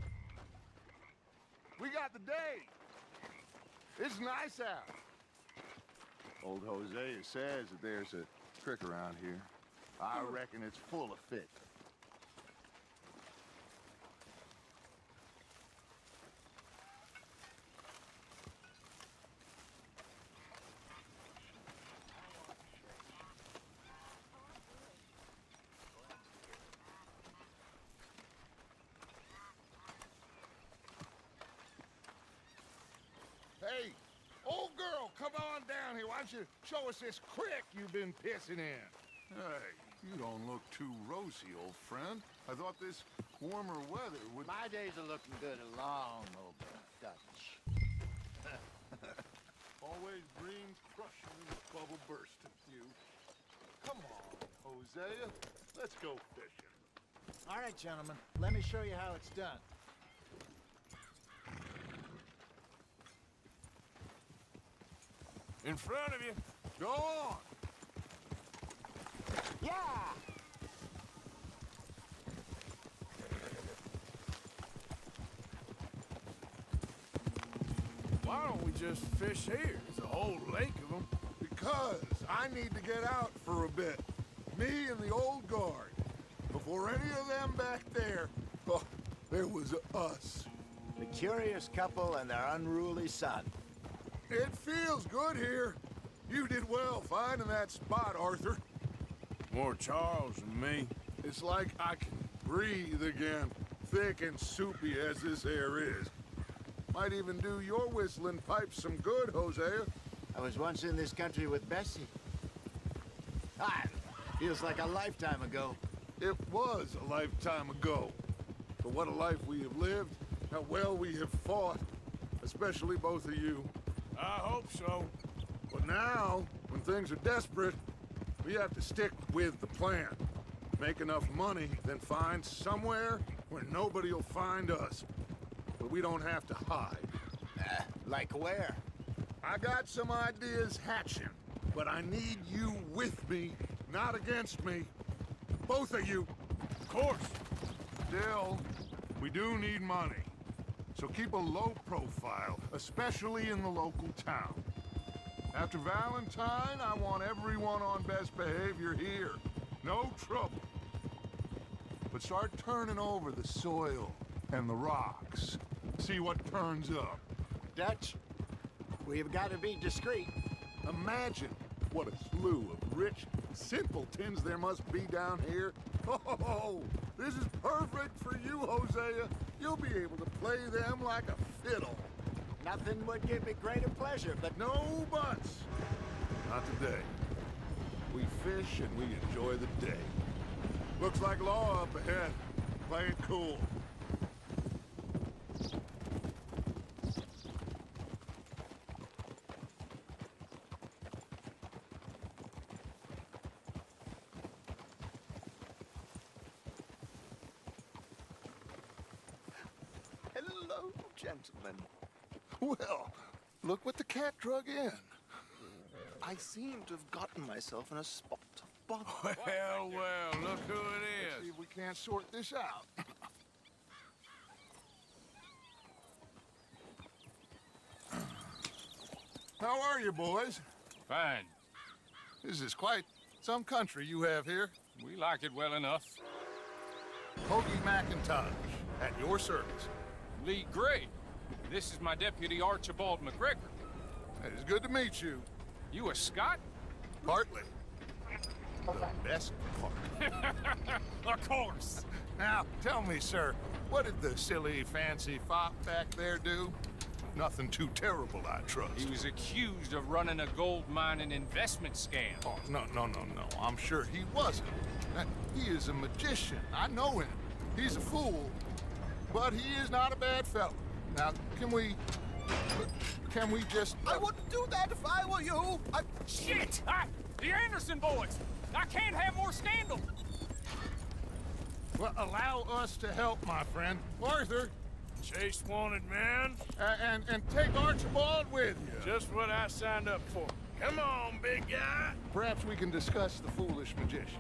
[SPEAKER 8] We got the day. It's nice out. Old Hosea says that there's a trick around here. I reckon it's full of fit. Hey, old girl, come on down here. Why don't you show us this creek you've been pissing in?
[SPEAKER 15] Hey, you don't look too rosy, old friend. I thought this warmer weather would...
[SPEAKER 3] My days are looking good along, old Dutch.
[SPEAKER 15] Always dreams crushing and bubble bursting, you. Come on, Hosea. Let's go fishing.
[SPEAKER 3] All right, gentlemen. Let me show you how it's done.
[SPEAKER 2] In front of you.
[SPEAKER 8] Go on.
[SPEAKER 3] Yeah!
[SPEAKER 2] Why don't we just fish here? There's a whole lake of them.
[SPEAKER 8] Because I need to get out for a bit. Me and the old guard. Before any of them back there, oh, there was us.
[SPEAKER 3] The curious couple and their unruly son.
[SPEAKER 8] It feels good here. You did well finding that spot, Arthur.
[SPEAKER 2] More Charles than me.
[SPEAKER 8] It's like I can breathe again, thick and soupy as this air is. Might even do your whistling pipes some good, Hosea.
[SPEAKER 3] I was once in this country with Bessie. Feels like a lifetime ago.
[SPEAKER 8] It was a lifetime ago. But what a life we have lived, how well we have fought, especially both of you.
[SPEAKER 2] I hope so.
[SPEAKER 8] But now, when things are desperate, we have to stick with the plan. Make enough money, then find somewhere where nobody will find us. But we don't have to hide.
[SPEAKER 3] Like where?
[SPEAKER 8] I got some ideas hatching, but I need you with me, not against me. Both of you.
[SPEAKER 2] Of course.
[SPEAKER 8] Still, we do need money. So keep a low profile, especially in the local town. After Valentine, I want everyone on best behavior here. No trouble. But start turning over the soil and the rocks. See what turns up.
[SPEAKER 3] Dutch, we've got to be discreet.
[SPEAKER 8] Imagine what a slew of rich simpletons there must be down here. Oh, this is perfect for you, Hosea. You'll be able to play them like a fiddle.
[SPEAKER 3] Nothing would give me greater pleasure, but...
[SPEAKER 8] No buts. Not today. We fish and we enjoy the day. Looks like law up ahead. Play it cool.
[SPEAKER 3] Hello, gentlemen.
[SPEAKER 8] Well, look what the cat drug in.
[SPEAKER 3] I seem to have gotten myself in a spot of bother.
[SPEAKER 2] Well, look who it
[SPEAKER 8] Let's see
[SPEAKER 2] is.
[SPEAKER 8] if we can't sort this out. How are you, boys?
[SPEAKER 2] Fine.
[SPEAKER 8] This is quite some country you have here.
[SPEAKER 2] We like it well enough.
[SPEAKER 8] Hoagie McIntosh, at your service.
[SPEAKER 16] Lee Gray. This is my deputy, Archibald McGregor.
[SPEAKER 8] It is good to meet you.
[SPEAKER 16] You a Scot?
[SPEAKER 8] Partly. The best part.
[SPEAKER 16] Of course.
[SPEAKER 8] Now, tell me, sir, what did the silly, fancy fop back there do? Nothing too terrible, I trust.
[SPEAKER 16] He was accused of running a gold mining investment scam.
[SPEAKER 8] Oh, no. I'm sure he wasn't. He is a magician. I know him. He's a fool, but he is not a bad fellow. Now, can we just...
[SPEAKER 17] I wouldn't do that if I were you.
[SPEAKER 16] Shit! The Anderson boys! I can't have more scandal!
[SPEAKER 8] Well, allow us to help, my friend. Arthur.
[SPEAKER 2] Chase wanted man.
[SPEAKER 8] And take Archibald with you.
[SPEAKER 2] Just what I signed up for. Come on, big guy.
[SPEAKER 8] Perhaps we can discuss the foolish magician.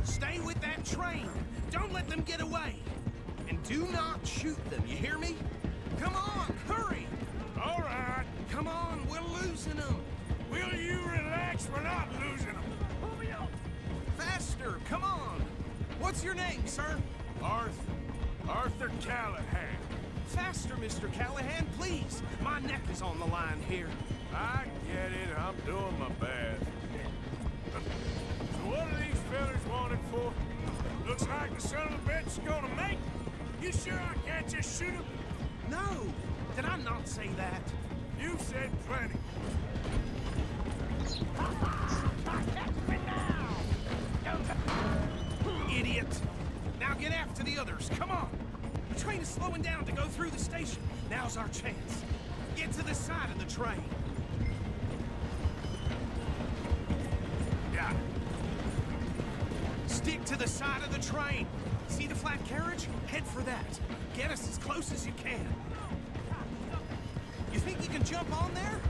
[SPEAKER 17] Stay with that train. Don't let them get away. And do not shoot them, you hear me? Come on, hurry!
[SPEAKER 2] All right.
[SPEAKER 17] Come on, we're losing them.
[SPEAKER 2] Will you relax? We're not losing them.
[SPEAKER 17] Hurry up! Faster, come on! What's your name, sir?
[SPEAKER 2] Arthur Callahan.
[SPEAKER 17] Faster, Mr. Callahan, please. My neck is on the line here.
[SPEAKER 2] I get it. I'm doing my best. So what are these fellas wanted for? Looks like the son of a bitch is gonna make. You sure I can't just shoot him?
[SPEAKER 17] No! Did I not say that?
[SPEAKER 2] You said plenty.
[SPEAKER 17] Idiot! Now get after the others, come on! The train is slowing down to go through the station. Now's our chance. Get to the side of the train.
[SPEAKER 2] Got it.
[SPEAKER 17] Stick to the side of the train. See the flat carriage? Head for that. Get us as close as you can. You think you can jump on there?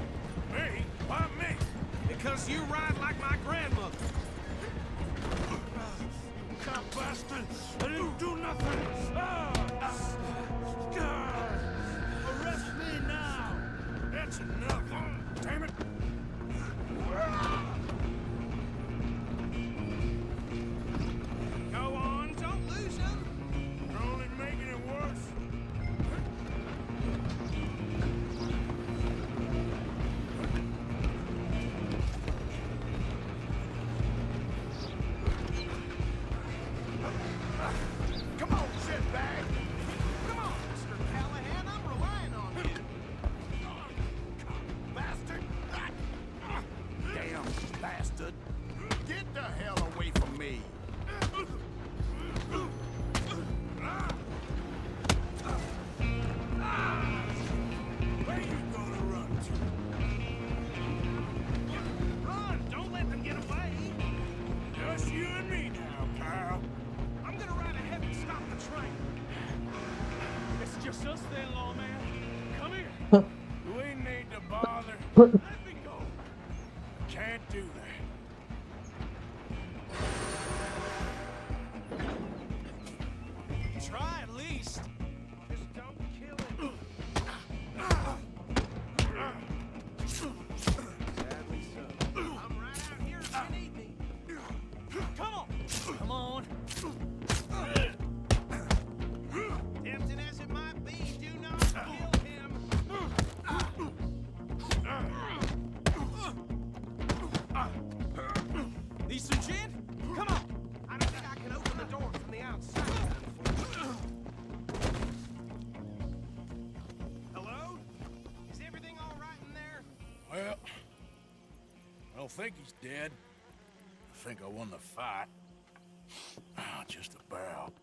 [SPEAKER 2] Me? Why me?
[SPEAKER 17] Because you ride like my grandmother.
[SPEAKER 2] Cop bastard! I didn't do nothing! Arrest me now! That's enough! Damn it!
[SPEAKER 17] Go on, don't lose him!
[SPEAKER 2] You're only making it worse.
[SPEAKER 17] Come on, shitbag! Come on, Mr. Callahan, I'm relying on you!
[SPEAKER 8] Bastard!
[SPEAKER 17] Damn bastard!
[SPEAKER 8] Get the hell away from me!
[SPEAKER 2] Where you gonna run to?
[SPEAKER 17] Run! Don't let them get away!
[SPEAKER 2] Just you and me now, pal.
[SPEAKER 17] I'm gonna ride ahead and stop the train.
[SPEAKER 2] It's just us then, lawman. Come here. We need to bother. Let me go. Can't do that.
[SPEAKER 17] Try at least. Just don't kill him. Sadly so. I'm right out here if you need me. Come on. Come on. Tempting as it might be, do not kill him. Need some gin? Come on. I don't think I can open the door from the outside. Hello? Is everything all right in there?
[SPEAKER 2] Well, I don't think he's dead. I think I won the fight. Just about.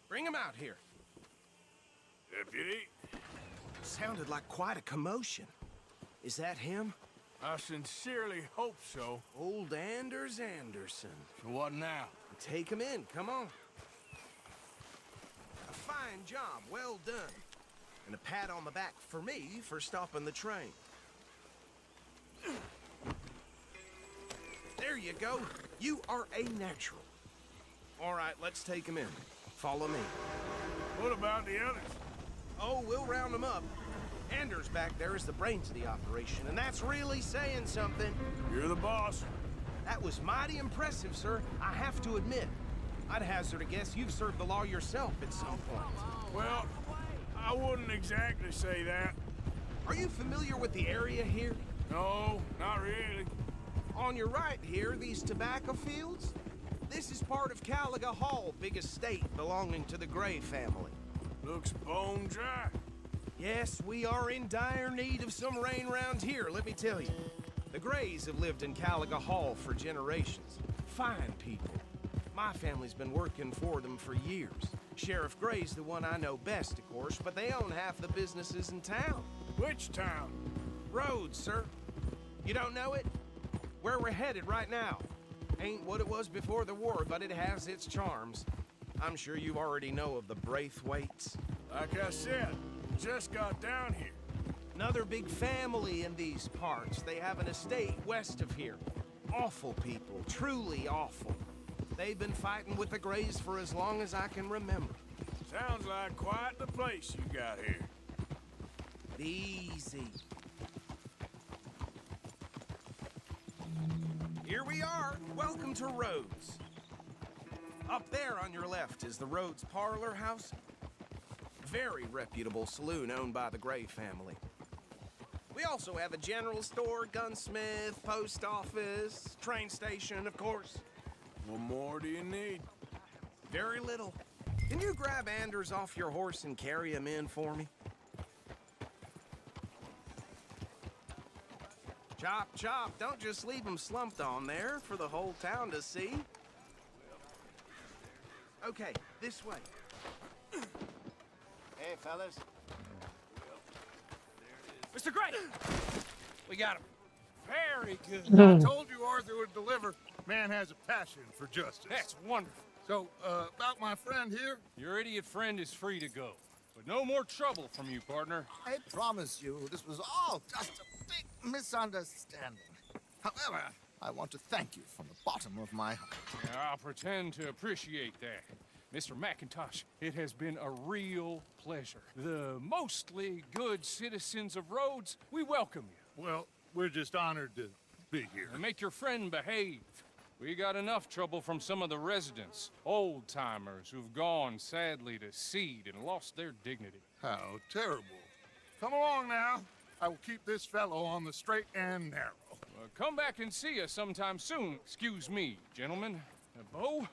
[SPEAKER 17] Bring him out here.
[SPEAKER 2] Deputy?
[SPEAKER 17] Sounded like quite a commotion. Is that him?
[SPEAKER 2] I sincerely hope so.
[SPEAKER 17] Old Anders Anderson.
[SPEAKER 2] So what now?
[SPEAKER 17] Take him in, come on. A fine job, well done. And a pat on the back for me for stopping the train. There you go. You are a natural. All right, let's take him in. Follow me.
[SPEAKER 2] What about the others?
[SPEAKER 17] Oh, we'll round them up. Anders back there is the brains of the operation, and that's really saying something.
[SPEAKER 2] You're the boss.
[SPEAKER 17] That was mighty impressive, sir. I have to admit. I'd hazard a guess you've served the law yourself at some point.
[SPEAKER 2] Well, I wouldn't exactly say that.
[SPEAKER 17] Are you familiar with the area here?
[SPEAKER 2] No, not really.
[SPEAKER 17] On your right here, these tobacco fields? This is part of Caliga Hall, big estate belonging to the Gray family.
[SPEAKER 2] Looks bone dry.
[SPEAKER 17] Yes, we are in dire need of some rain around here, let me tell you. The Grays have lived in Caliga Hall for generations. Fine people. My family's been working for them for years. Sheriff Gray's the one I know best, of course, but they own half the businesses in town.
[SPEAKER 2] Which town?
[SPEAKER 17] Rhodes, sir. You don't know it? Where we're headed right now. Ain't what it was before the war, but it has its charms. I'm sure you already know of the Braithwaites.
[SPEAKER 2] Like I said, just got down here.
[SPEAKER 17] Another big family in these parts. They have an estate west of here. Awful people, truly awful. They've been fighting with the Grays for as long as I can remember.
[SPEAKER 2] Sounds like quite the place you got here.
[SPEAKER 17] Easy. Here we are. Welcome to Rhodes. Up there on your left is the Rhodes Parlor House. Very reputable saloon owned by the Gray family. We also have a general store, gunsmith, post office, train station, of course.
[SPEAKER 2] What more do you need?
[SPEAKER 17] Very little. Can you grab Anders off your horse and carry him in for me? Chop, chop. Don't just leave him slumped on there for the whole town to see. Okay, this way.
[SPEAKER 3] Hey, fellas.
[SPEAKER 16] Mr. Gray! We got him. Very good.
[SPEAKER 8] I told you Arthur would deliver. Man has a passion for justice.
[SPEAKER 16] That's wonderful.
[SPEAKER 8] So, about my friend here?
[SPEAKER 16] Your idiot friend is free to go. But no more trouble from you, partner.
[SPEAKER 18] I promise you, this was all just a big misunderstanding. However, I want to thank you from the bottom of my heart.
[SPEAKER 16] Yeah, I'll pretend to appreciate that. Mr. McIntosh, it has been a real pleasure. The mostly good citizens of Rhodes, we welcome you.
[SPEAKER 8] Well, we're just honored to be here.
[SPEAKER 16] And make your friend behave. We got enough trouble from some of the residents, old-timers who've gone, sadly, to seed and lost their dignity.
[SPEAKER 8] How terrible. Come along now. I will keep this fellow on the straight and narrow.
[SPEAKER 16] Come back and see us sometime soon. Excuse me, gentlemen. Bo,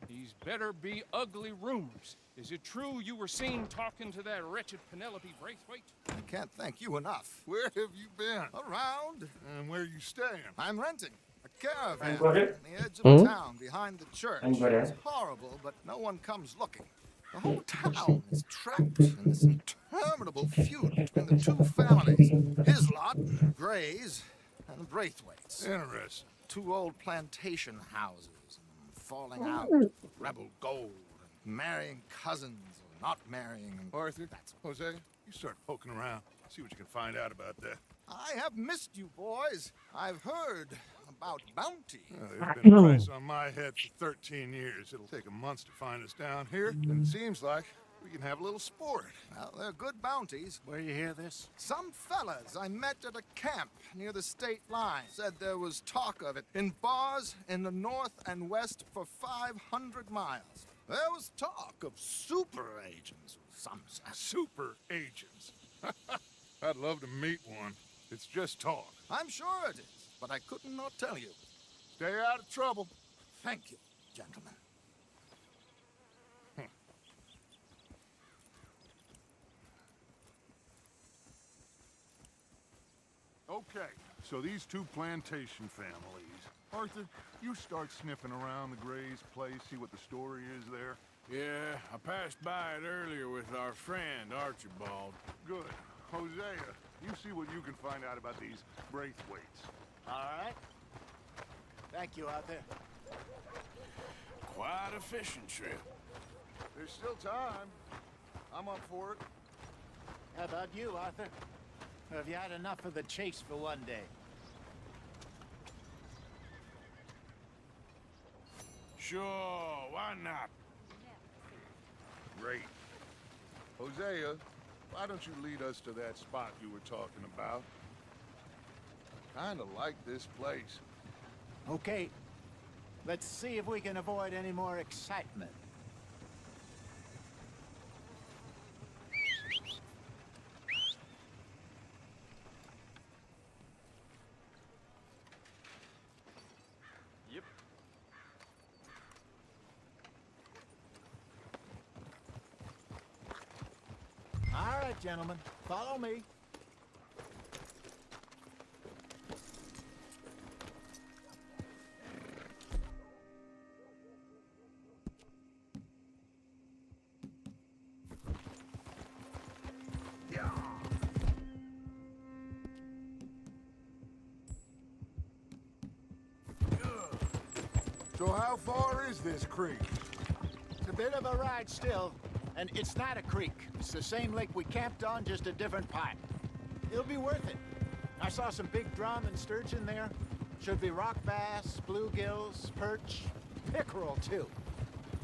[SPEAKER 16] these better be ugly rumors. Is it true you were seen talking to that wretched Penelope Braithwaite?
[SPEAKER 18] I can't thank you enough.
[SPEAKER 8] Where have you been?
[SPEAKER 18] Around.
[SPEAKER 8] And where you staying?
[SPEAKER 18] I'm renting a caravan
[SPEAKER 8] got
[SPEAKER 18] on
[SPEAKER 8] it.
[SPEAKER 18] the edge of
[SPEAKER 8] Hmm?
[SPEAKER 18] town behind the church.
[SPEAKER 8] I got it.
[SPEAKER 18] It's horrible, but no one comes looking. The whole town is trapped in this interminable feud between the two families. His lot, Grays, and Braithwaites.
[SPEAKER 8] Interesting.
[SPEAKER 18] Two old plantation houses, falling
[SPEAKER 8] Oh.
[SPEAKER 18] out, rebel gold, marrying cousins or not marrying.
[SPEAKER 8] Arthur, Jose, you start poking around. See what you can find out about that.
[SPEAKER 18] I have missed you, boys. I've heard about bounty.
[SPEAKER 8] There's been a price on my head for 13 years. It'll take a month to find us down here, and it seems like we can have a little sport.
[SPEAKER 18] Well, they're good bounties.
[SPEAKER 8] Where you hear this?
[SPEAKER 18] Some fellas I met at a camp near the state line said there was talk of it in bars in the north and west for 500 miles. There was talk of super agents of some sort.
[SPEAKER 8] Super agents. I'd love to meet one. It's just talk.
[SPEAKER 18] I'm sure it is, but I couldn't not tell you.
[SPEAKER 8] Stay out of trouble.
[SPEAKER 18] Thank you, gentlemen.
[SPEAKER 8] Okay, so these two plantation families. Arthur, you start sniffing around the Gray's place, see what the story is there.
[SPEAKER 2] Yeah, I passed by it earlier with our friend, Archibald.
[SPEAKER 8] Good. Hosea, you see what you can find out about these Braithwaites.
[SPEAKER 3] All right. Thank you, Arthur.
[SPEAKER 2] Quite a fishing trip.
[SPEAKER 8] There's still time. I'm up for it.
[SPEAKER 3] How about you, Arthur? Or have you had enough of the chase for one day?
[SPEAKER 2] Sure, why not?
[SPEAKER 8] Great. Hosea, why don't you lead us to that spot you were talking about? Kinda like this place.
[SPEAKER 3] Okay. Let's see if we can avoid any more excitement. gentlemen. Follow me.
[SPEAKER 8] So how far is this creek?
[SPEAKER 3] It's a bit of a ride still, and it's not a creek. It's the same lake we camped on, just a different pipe. It'll be worth it. I saw some big drum and sturgeon there. Should be rock bass, bluegills, perch, pickerel too.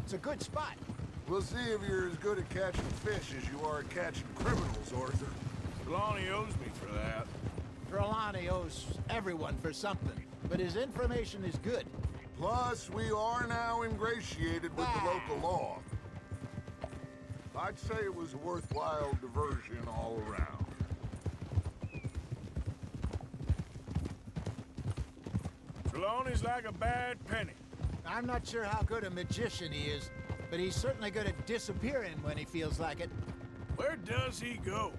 [SPEAKER 3] It's a good spot.
[SPEAKER 8] We'll see if you're as good at catching fish as you are at catching criminals, Arthur.
[SPEAKER 2] Trelawney owes me for that.
[SPEAKER 3] Trelawney owes everyone for something, but his information is good.
[SPEAKER 8] Plus, we are now ingratiated with the local law. I'd say it was a worthwhile diversion all around.
[SPEAKER 2] Trelawney's like a bad penny.
[SPEAKER 3] I'm not sure how good a magician he is, but he's certainly good at disappearing when he feels like it.
[SPEAKER 2] Where does he go?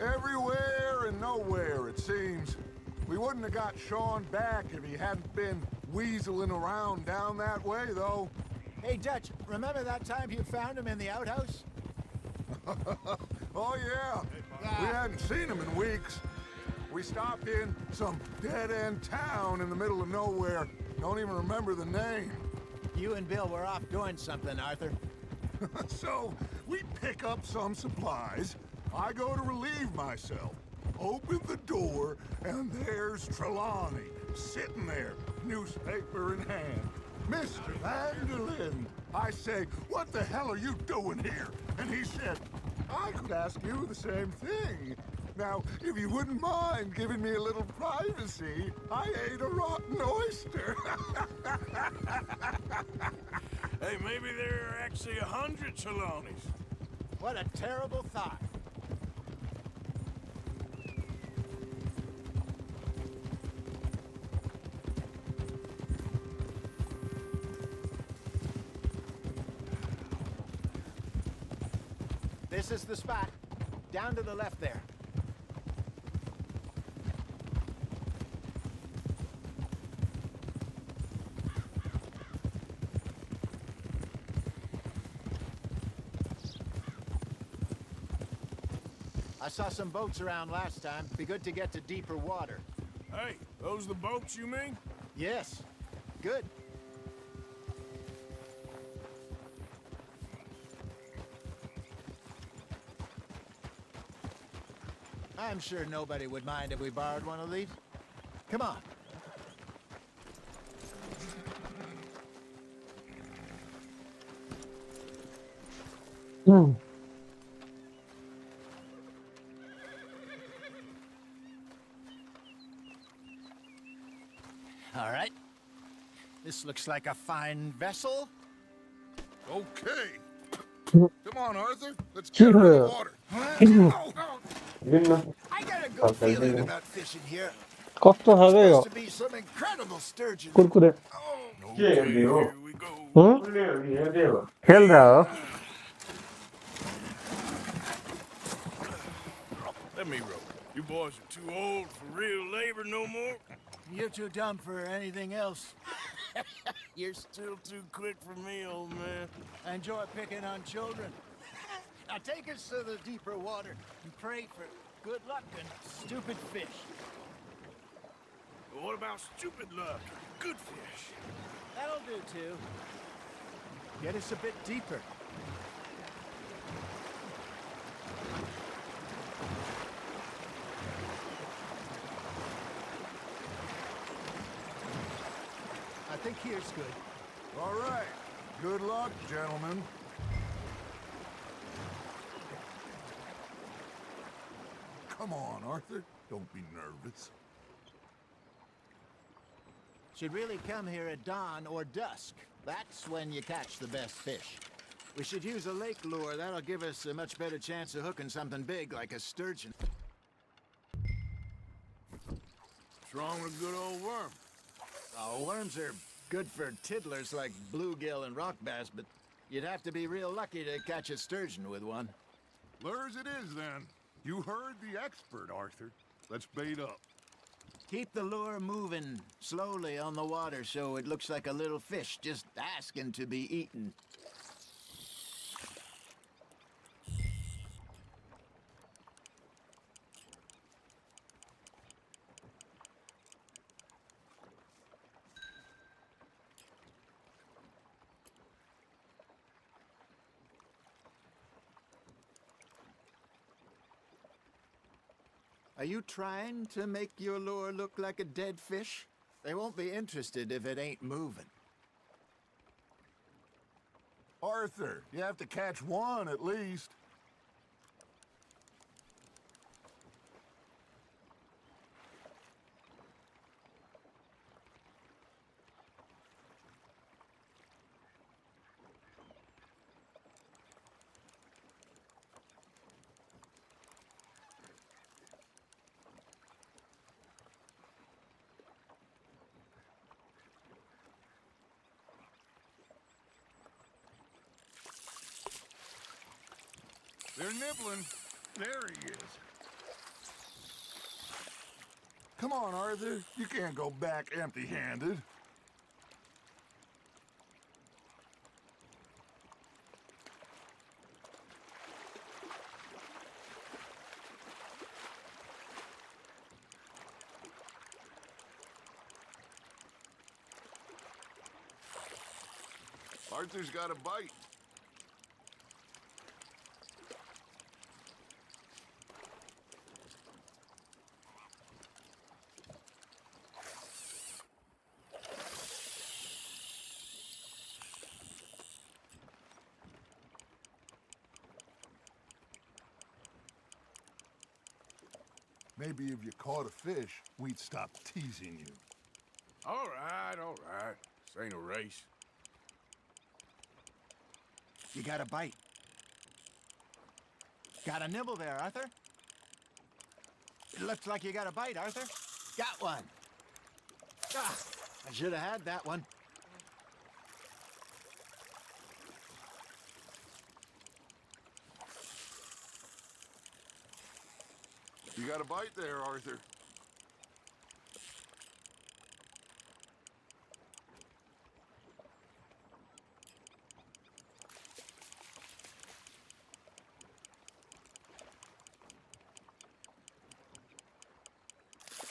[SPEAKER 8] Everywhere and nowhere, it seems. We wouldn't have got Sean back if he hadn't been weaseling around down that way, though.
[SPEAKER 3] Hey, Dutch, remember that time you found him in the outhouse?
[SPEAKER 8] Oh, yeah. We hadn't seen him in weeks. We stopped in some dead-end town in the middle of nowhere. Don't even remember the name.
[SPEAKER 3] You and Bill were off doing something, Arthur.
[SPEAKER 8] So, we pick up some supplies. I go to relieve myself. Open the door, and there's Trelawney, sitting there, newspaper in hand. Mr. Vanderlyn. I say, what the hell are you doing here? And he said, I could ask you the same thing. Now, if you wouldn't mind giving me a little privacy, I ate a rotten oyster.
[SPEAKER 2] Hey, maybe there are actually 100 Trelawneys.
[SPEAKER 3] What a terrible thought. This is the spot. Down to the left there. I saw some boats around last time. Be good to get to deeper water.
[SPEAKER 2] Hey, those the boats you mean?
[SPEAKER 3] Yes. Good. I'm sure nobody would mind if we borrowed one of these. Come on. All right. This looks like a fine vessel.
[SPEAKER 8] Okay. Come on, Arthur. Let's get her in the water.
[SPEAKER 3] I got a good feeling about fishing here.
[SPEAKER 1] কষ্ট হবে
[SPEAKER 3] Supposed to be some incredible sturgeon.
[SPEAKER 1] Kurkure
[SPEAKER 2] Here we go.
[SPEAKER 1] হুম খেল দাও
[SPEAKER 2] Let me row. You boys are too old for real labor no more.
[SPEAKER 3] You're too dumb for anything else.
[SPEAKER 2] You're still too quick for me, old man.
[SPEAKER 3] I enjoy picking on children. Now take us to the deeper water and pray for good luck and stupid fish.
[SPEAKER 2] What about stupid luck? Good fish.
[SPEAKER 3] That'll do too. Get us a bit deeper. I think here's good.
[SPEAKER 8] All right. Good luck, gentlemen. Come on, Arthur. Don't be nervous.
[SPEAKER 3] Should really come here at dawn or dusk. That's when you catch the best fish. We should use a lake lure. That'll give us a much better chance of hooking something big like a sturgeon.
[SPEAKER 2] What's wrong with a good old worm?
[SPEAKER 3] Oh, worms are good for tiddlers like bluegill and rock bass, but you'd have to be real lucky to catch a sturgeon with one.
[SPEAKER 8] Lures it is, then.
[SPEAKER 15] You heard the expert, Arthur. Let's bait up.
[SPEAKER 19] Keep the lure moving slowly on the water so it looks like a little fish just asking to be eaten. Are you trying to make your lure look like a dead fish? They won't be interested if it ain't moving.
[SPEAKER 15] Arthur, you have to catch one at least. They're nibbling. There he is. Come on, Arthur. You can't go back empty-handed. Arthur's got a bite. Maybe if you caught a fish, we'd stop teasing you.
[SPEAKER 2] All right, all right. This ain't a race.
[SPEAKER 19] You got a bite. Got a nibble there, Arthur. It looks like you got a bite, Arthur. Got one. Ah, I should have had that one.
[SPEAKER 15] You got a bite there, Arthur.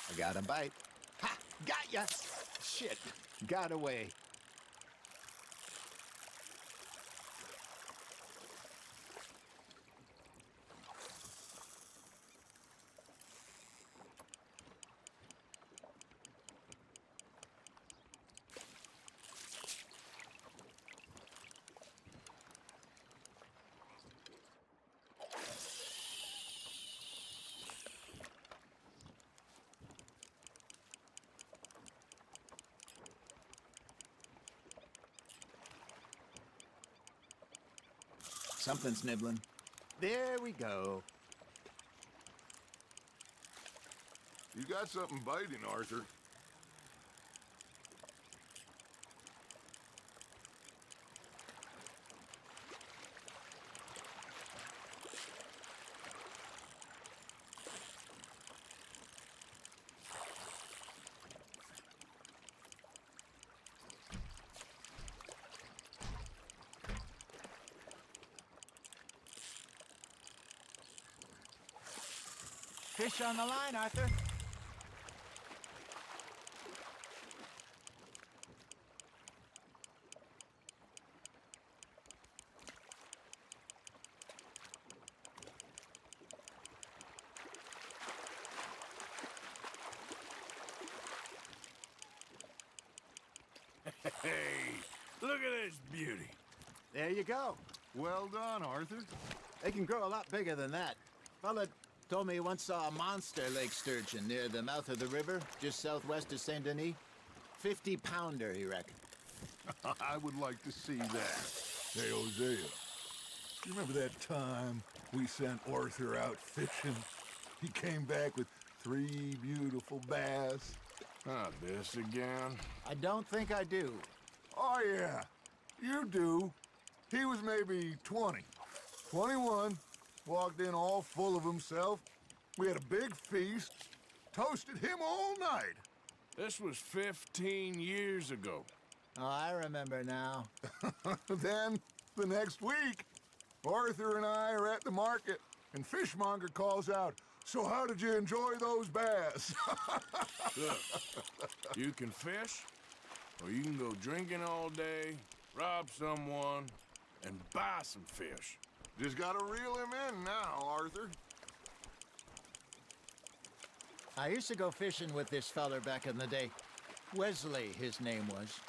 [SPEAKER 19] I got a bite. Ha! Got ya! Shit. Got away. Something's nibbling. There we go.
[SPEAKER 15] You got something biting, Arthur.
[SPEAKER 19] Fish on the line, Arthur.
[SPEAKER 2] Hey, look at this beauty.
[SPEAKER 19] There you go.
[SPEAKER 15] Well done, Arthur.
[SPEAKER 19] They can grow a lot bigger than that. Fella told me he once saw a monster lake sturgeon near the mouth of the river, just southwest of Saint Denis. 50-pounder, he reckoned.
[SPEAKER 15] I would like to see that. Hey, Hosea, you remember that time we sent Arthur out fishing? He came back with 3 beautiful bass.
[SPEAKER 2] Not this again.
[SPEAKER 19] I don't think I do.
[SPEAKER 15] Oh, yeah, you do. He was maybe 20, 21, Walked in all full of himself. We had a big feast. Toasted him all night.
[SPEAKER 2] This was 15 years ago.
[SPEAKER 19] Oh, I remember now.
[SPEAKER 15] Then, the next week, Arthur and I are at the market, and Fishmonger calls out, "So how did you enjoy those bass?"
[SPEAKER 2] Look, you can fish, or you can go drinking all day, rob someone, and buy some fish.
[SPEAKER 15] Just gotta reel him in now, Arthur.
[SPEAKER 19] I used to go fishing with this feller back in the day. Wesley, his name was.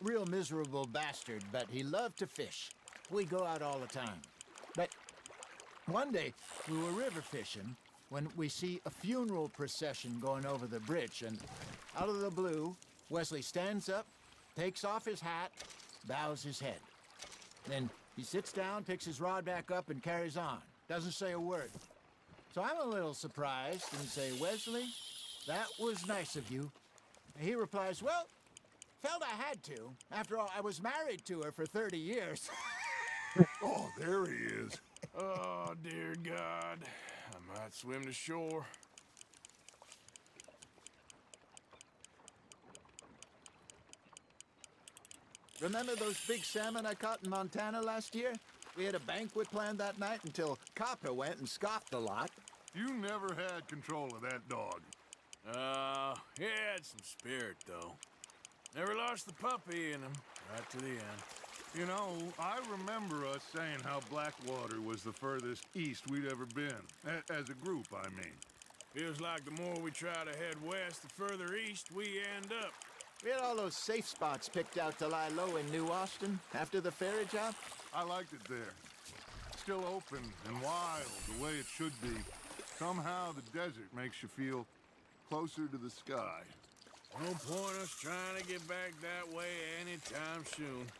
[SPEAKER 19] Real miserable bastard, but he loved to fish. We go out all the time. But one day, we were river fishing when we see a funeral procession going over the bridge, and out of the blue, Wesley stands up, takes off his hat, bows his head. Then he sits down, picks his rod back up, and carries on. Doesn't say a word. So I'm a little surprised and say, "Wesley, that was nice of you." And he replies, "Well, felt I had to. After all, I was married to her for 30 years.
[SPEAKER 15] Oh, there he is.
[SPEAKER 2] Oh, dear God. I might swim to shore.
[SPEAKER 19] Remember those big salmon I caught in Montana last year? We had a banquet planned that night until Copper went and scoffed a lot.
[SPEAKER 15] You never had control of that dog.
[SPEAKER 2] He had some spirit, though. Never lost the puppy in him, right to the end.
[SPEAKER 15] You know, I remember us saying how Blackwater was the furthest east we'd ever been. As a group, I mean.
[SPEAKER 2] Feels like the more we try to head west, the further east we end up.
[SPEAKER 19] We had all those safe spots picked out to lie low in New Austin after the ferry job.
[SPEAKER 15] I liked it there. Still open and wild, the way it should be. Somehow the desert makes you feel closer to the sky.
[SPEAKER 2] No point us trying to get back that way anytime soon.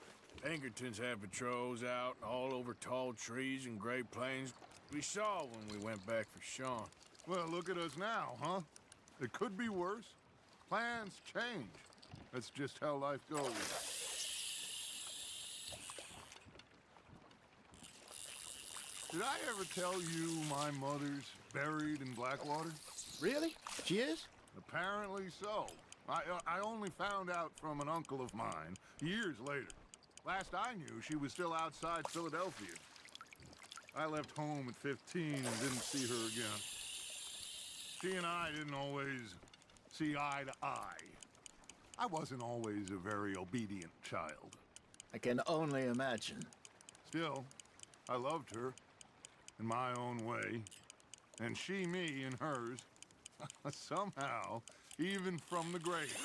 [SPEAKER 2] Pinkertons have patrols out all over tall trees and Great Plains. We saw when we went back for Sean.
[SPEAKER 15] Well, look at us now, huh? It could be worse. Plans change. That's just how life goes. Did I ever tell you my mother's buried in Blackwater?
[SPEAKER 19] Really? She is?
[SPEAKER 15] Apparently so. I only found out from an uncle of mine years later. Last I knew, she was still outside Philadelphia. I left home at 15 and didn't see her again. She and I didn't always see eye to eye. I wasn't always a very obedient child.
[SPEAKER 19] I can only imagine.
[SPEAKER 15] Still, I loved her in my own way, and she me in hers. Somehow, even from the grave,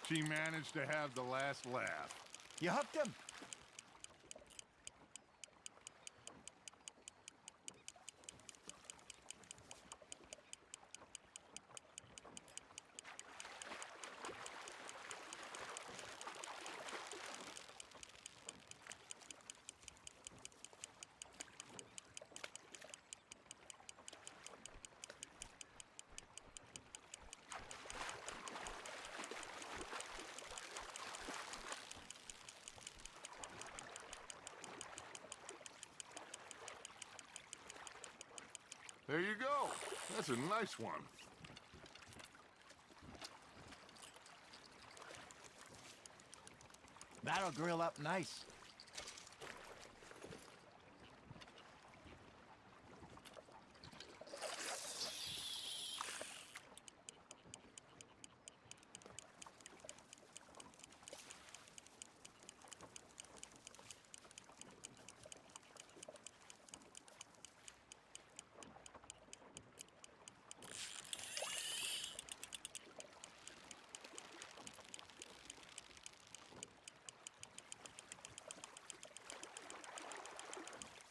[SPEAKER 15] she managed to have the last laugh.
[SPEAKER 19] You hooked him.
[SPEAKER 15] There you go. That's a nice one.
[SPEAKER 19] That'll grill up nice.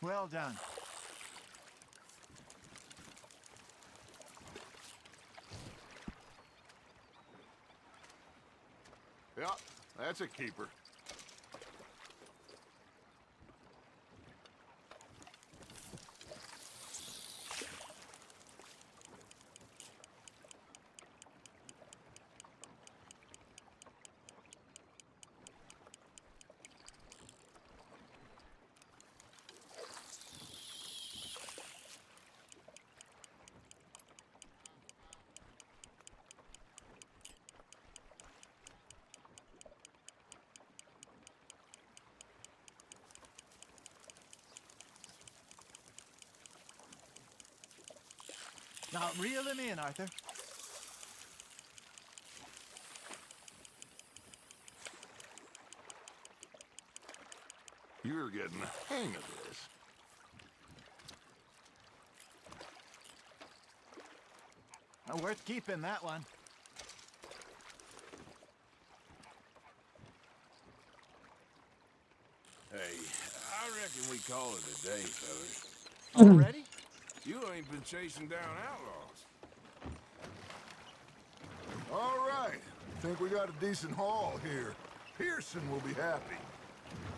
[SPEAKER 19] Well done.
[SPEAKER 15] Yeah, that's a keeper.
[SPEAKER 19] Now reel him in, Arthur.
[SPEAKER 8] You're getting the hang of this.
[SPEAKER 19] Worth keeping, that one.
[SPEAKER 2] Hey, I reckon we call it a day, fellas.
[SPEAKER 19] Already?
[SPEAKER 2] You ain't been chasing down outlaws.
[SPEAKER 15] All right. Think we got a decent haul here. Pearson will be happy.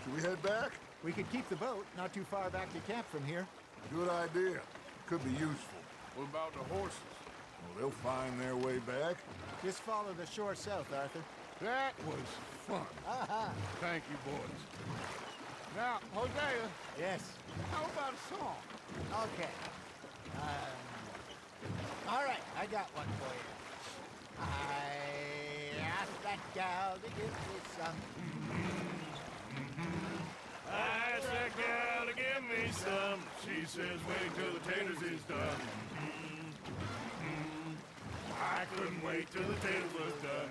[SPEAKER 15] Should we head back?
[SPEAKER 19] We could keep the boat not too far back to camp from here.
[SPEAKER 15] Good idea. Could be useful.
[SPEAKER 2] What about the horses?
[SPEAKER 15] Well, they'll find their way back.
[SPEAKER 19] Just follow the shore south, Arthur.
[SPEAKER 8] That was fun. Thank you, boys. Now, Hosea,
[SPEAKER 19] Yes.
[SPEAKER 8] how about a song?
[SPEAKER 19] Okay. All right, I got one for you. I asked that gal to give me some.
[SPEAKER 2] I asked that gal to give me some. She says, wait till the taters is done. I couldn't wait till the taters was done.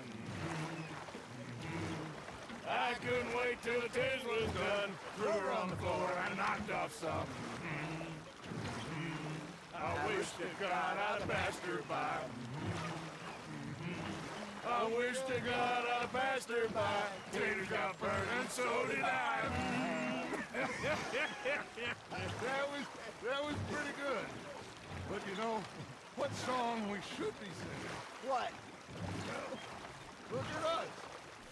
[SPEAKER 2] I couldn't wait till the taters was done. Threw her on the floor and knocked off some. I wish to God I'd passed her by. I wish to God I passed her by. Taters got burned and so did I.
[SPEAKER 8] That was pretty good. But you know, what song we should be singing?
[SPEAKER 19] What?
[SPEAKER 8] Look at us.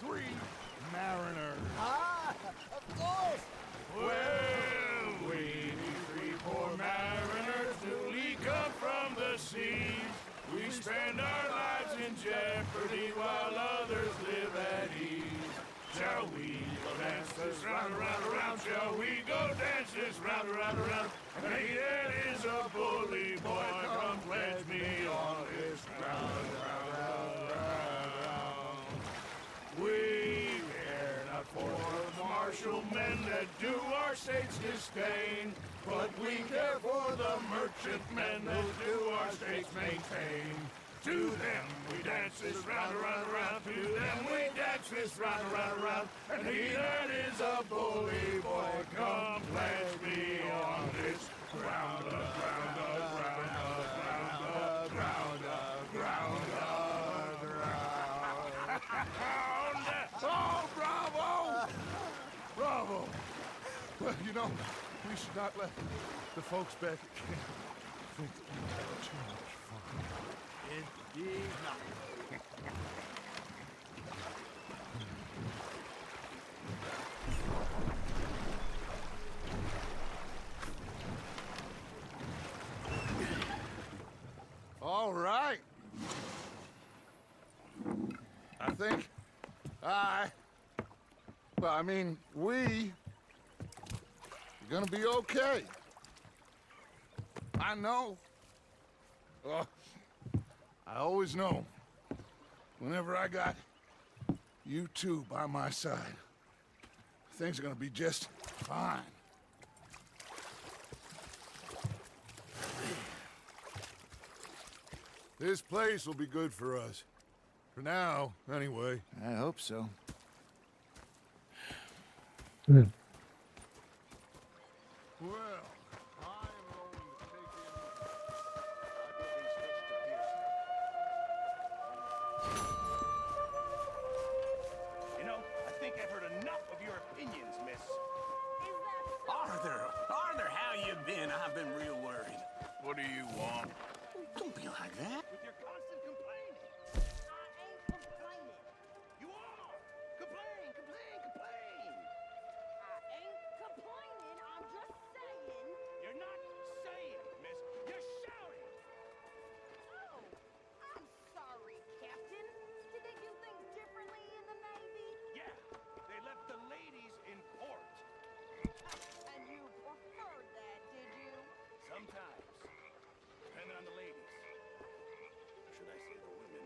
[SPEAKER 8] 3 mariners.
[SPEAKER 19] Ah, of course.
[SPEAKER 2] Well, we 3 poor mariners newly come from the seas. We spend our lives in jeopardy while others live at ease. Shall we go dance this round, around, around? Shall we go dance this round, around, around? And he that is a bully boy, come pledge me on this round, round, round, round. We care not for the martial men that do our state's disdain, but we care for the merchantmen that do our states maintain. To them we dance this round, around, around. To them we dance this round, around, around. And he that is a bully boy, come pledge me on this ground up, ground up, ground up, ground up, ground up, ground up, ground up.
[SPEAKER 8] Oh, bravo! Bravo! Well, you know, we should not let the folks back at camp think that we had too much fun.
[SPEAKER 19] Indeed not.
[SPEAKER 8] All right. I think we are gonna be okay. I know. Oh, I always know. Whenever I got you two by my side, things are gonna be just fine. This place will be good for us. For now, anyway.
[SPEAKER 19] I hope so.
[SPEAKER 8] Well, I am going to take in... I put these fish to Pearson.
[SPEAKER 17] You know, I think I've heard enough of your opinions, miss.
[SPEAKER 4] Arthur, how you been? I've been real worried.
[SPEAKER 2] What do you want?
[SPEAKER 4] Don't be like that.
[SPEAKER 17] With your constant complaining.
[SPEAKER 14] I ain't complaining.
[SPEAKER 17] You are! Complain, complain, complain!
[SPEAKER 14] I ain't complaining. I'm just saying.
[SPEAKER 17] You're not saying, miss. You're shouting!
[SPEAKER 14] Oh, I'm sorry, Captain. Did they do things differently in the Navy?
[SPEAKER 17] Yeah, they left the ladies in port.
[SPEAKER 14] And you preferred that, did you?
[SPEAKER 17] Sometimes. Depending on the ladies. Or should I say the women?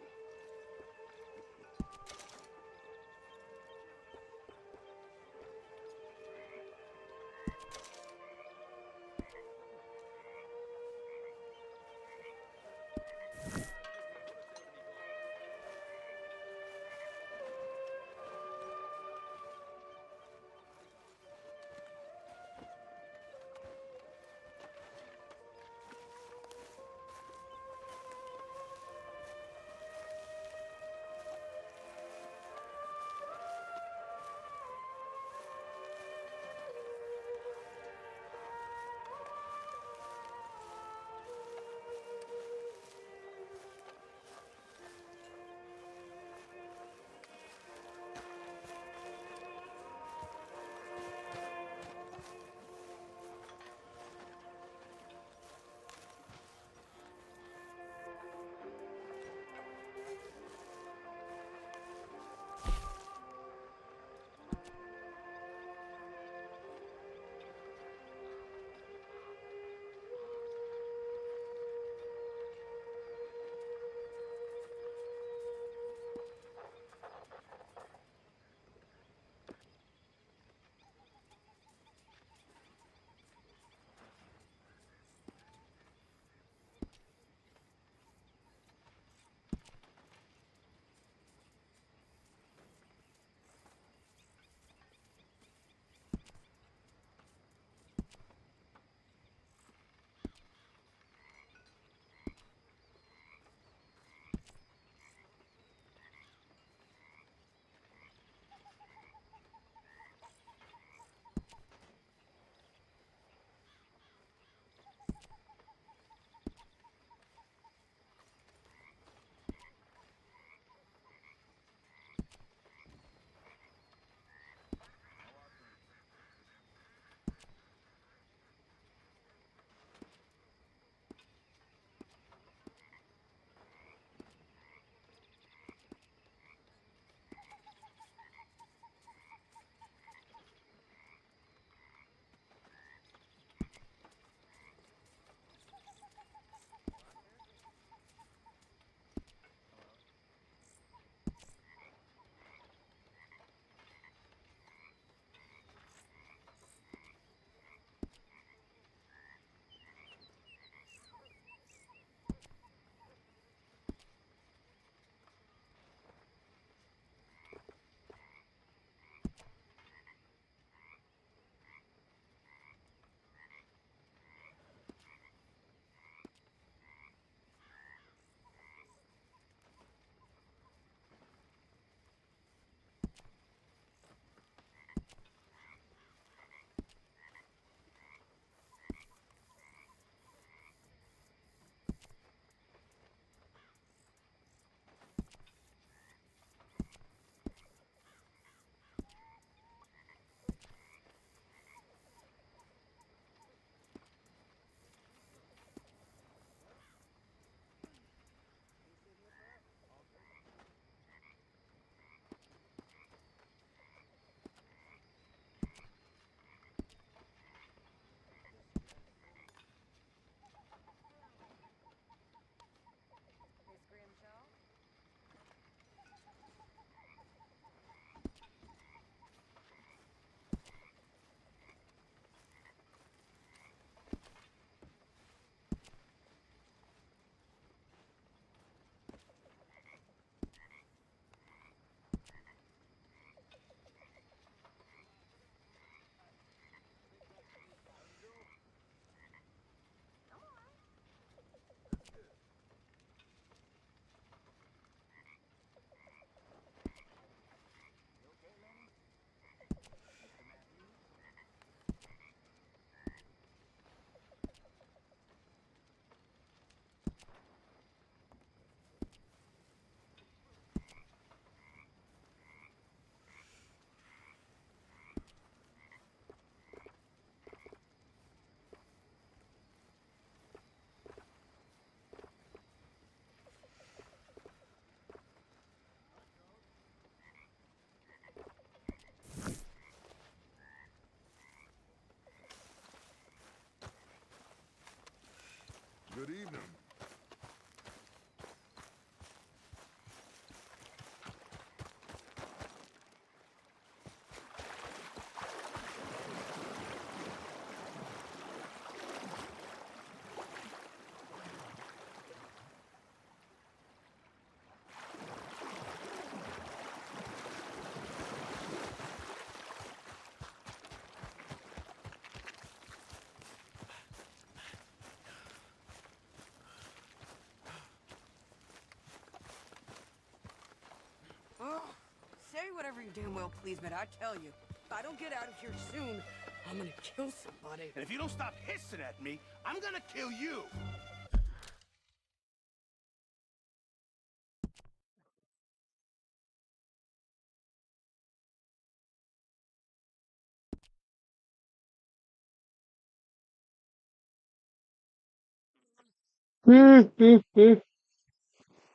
[SPEAKER 12] damn well please, but I tell you, if I don't get out of here soon, I'm gonna kill somebody.
[SPEAKER 4] And if you don't stop hissing at me, I'm gonna kill you.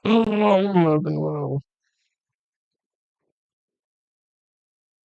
[SPEAKER 1] Oh, nothing wrong.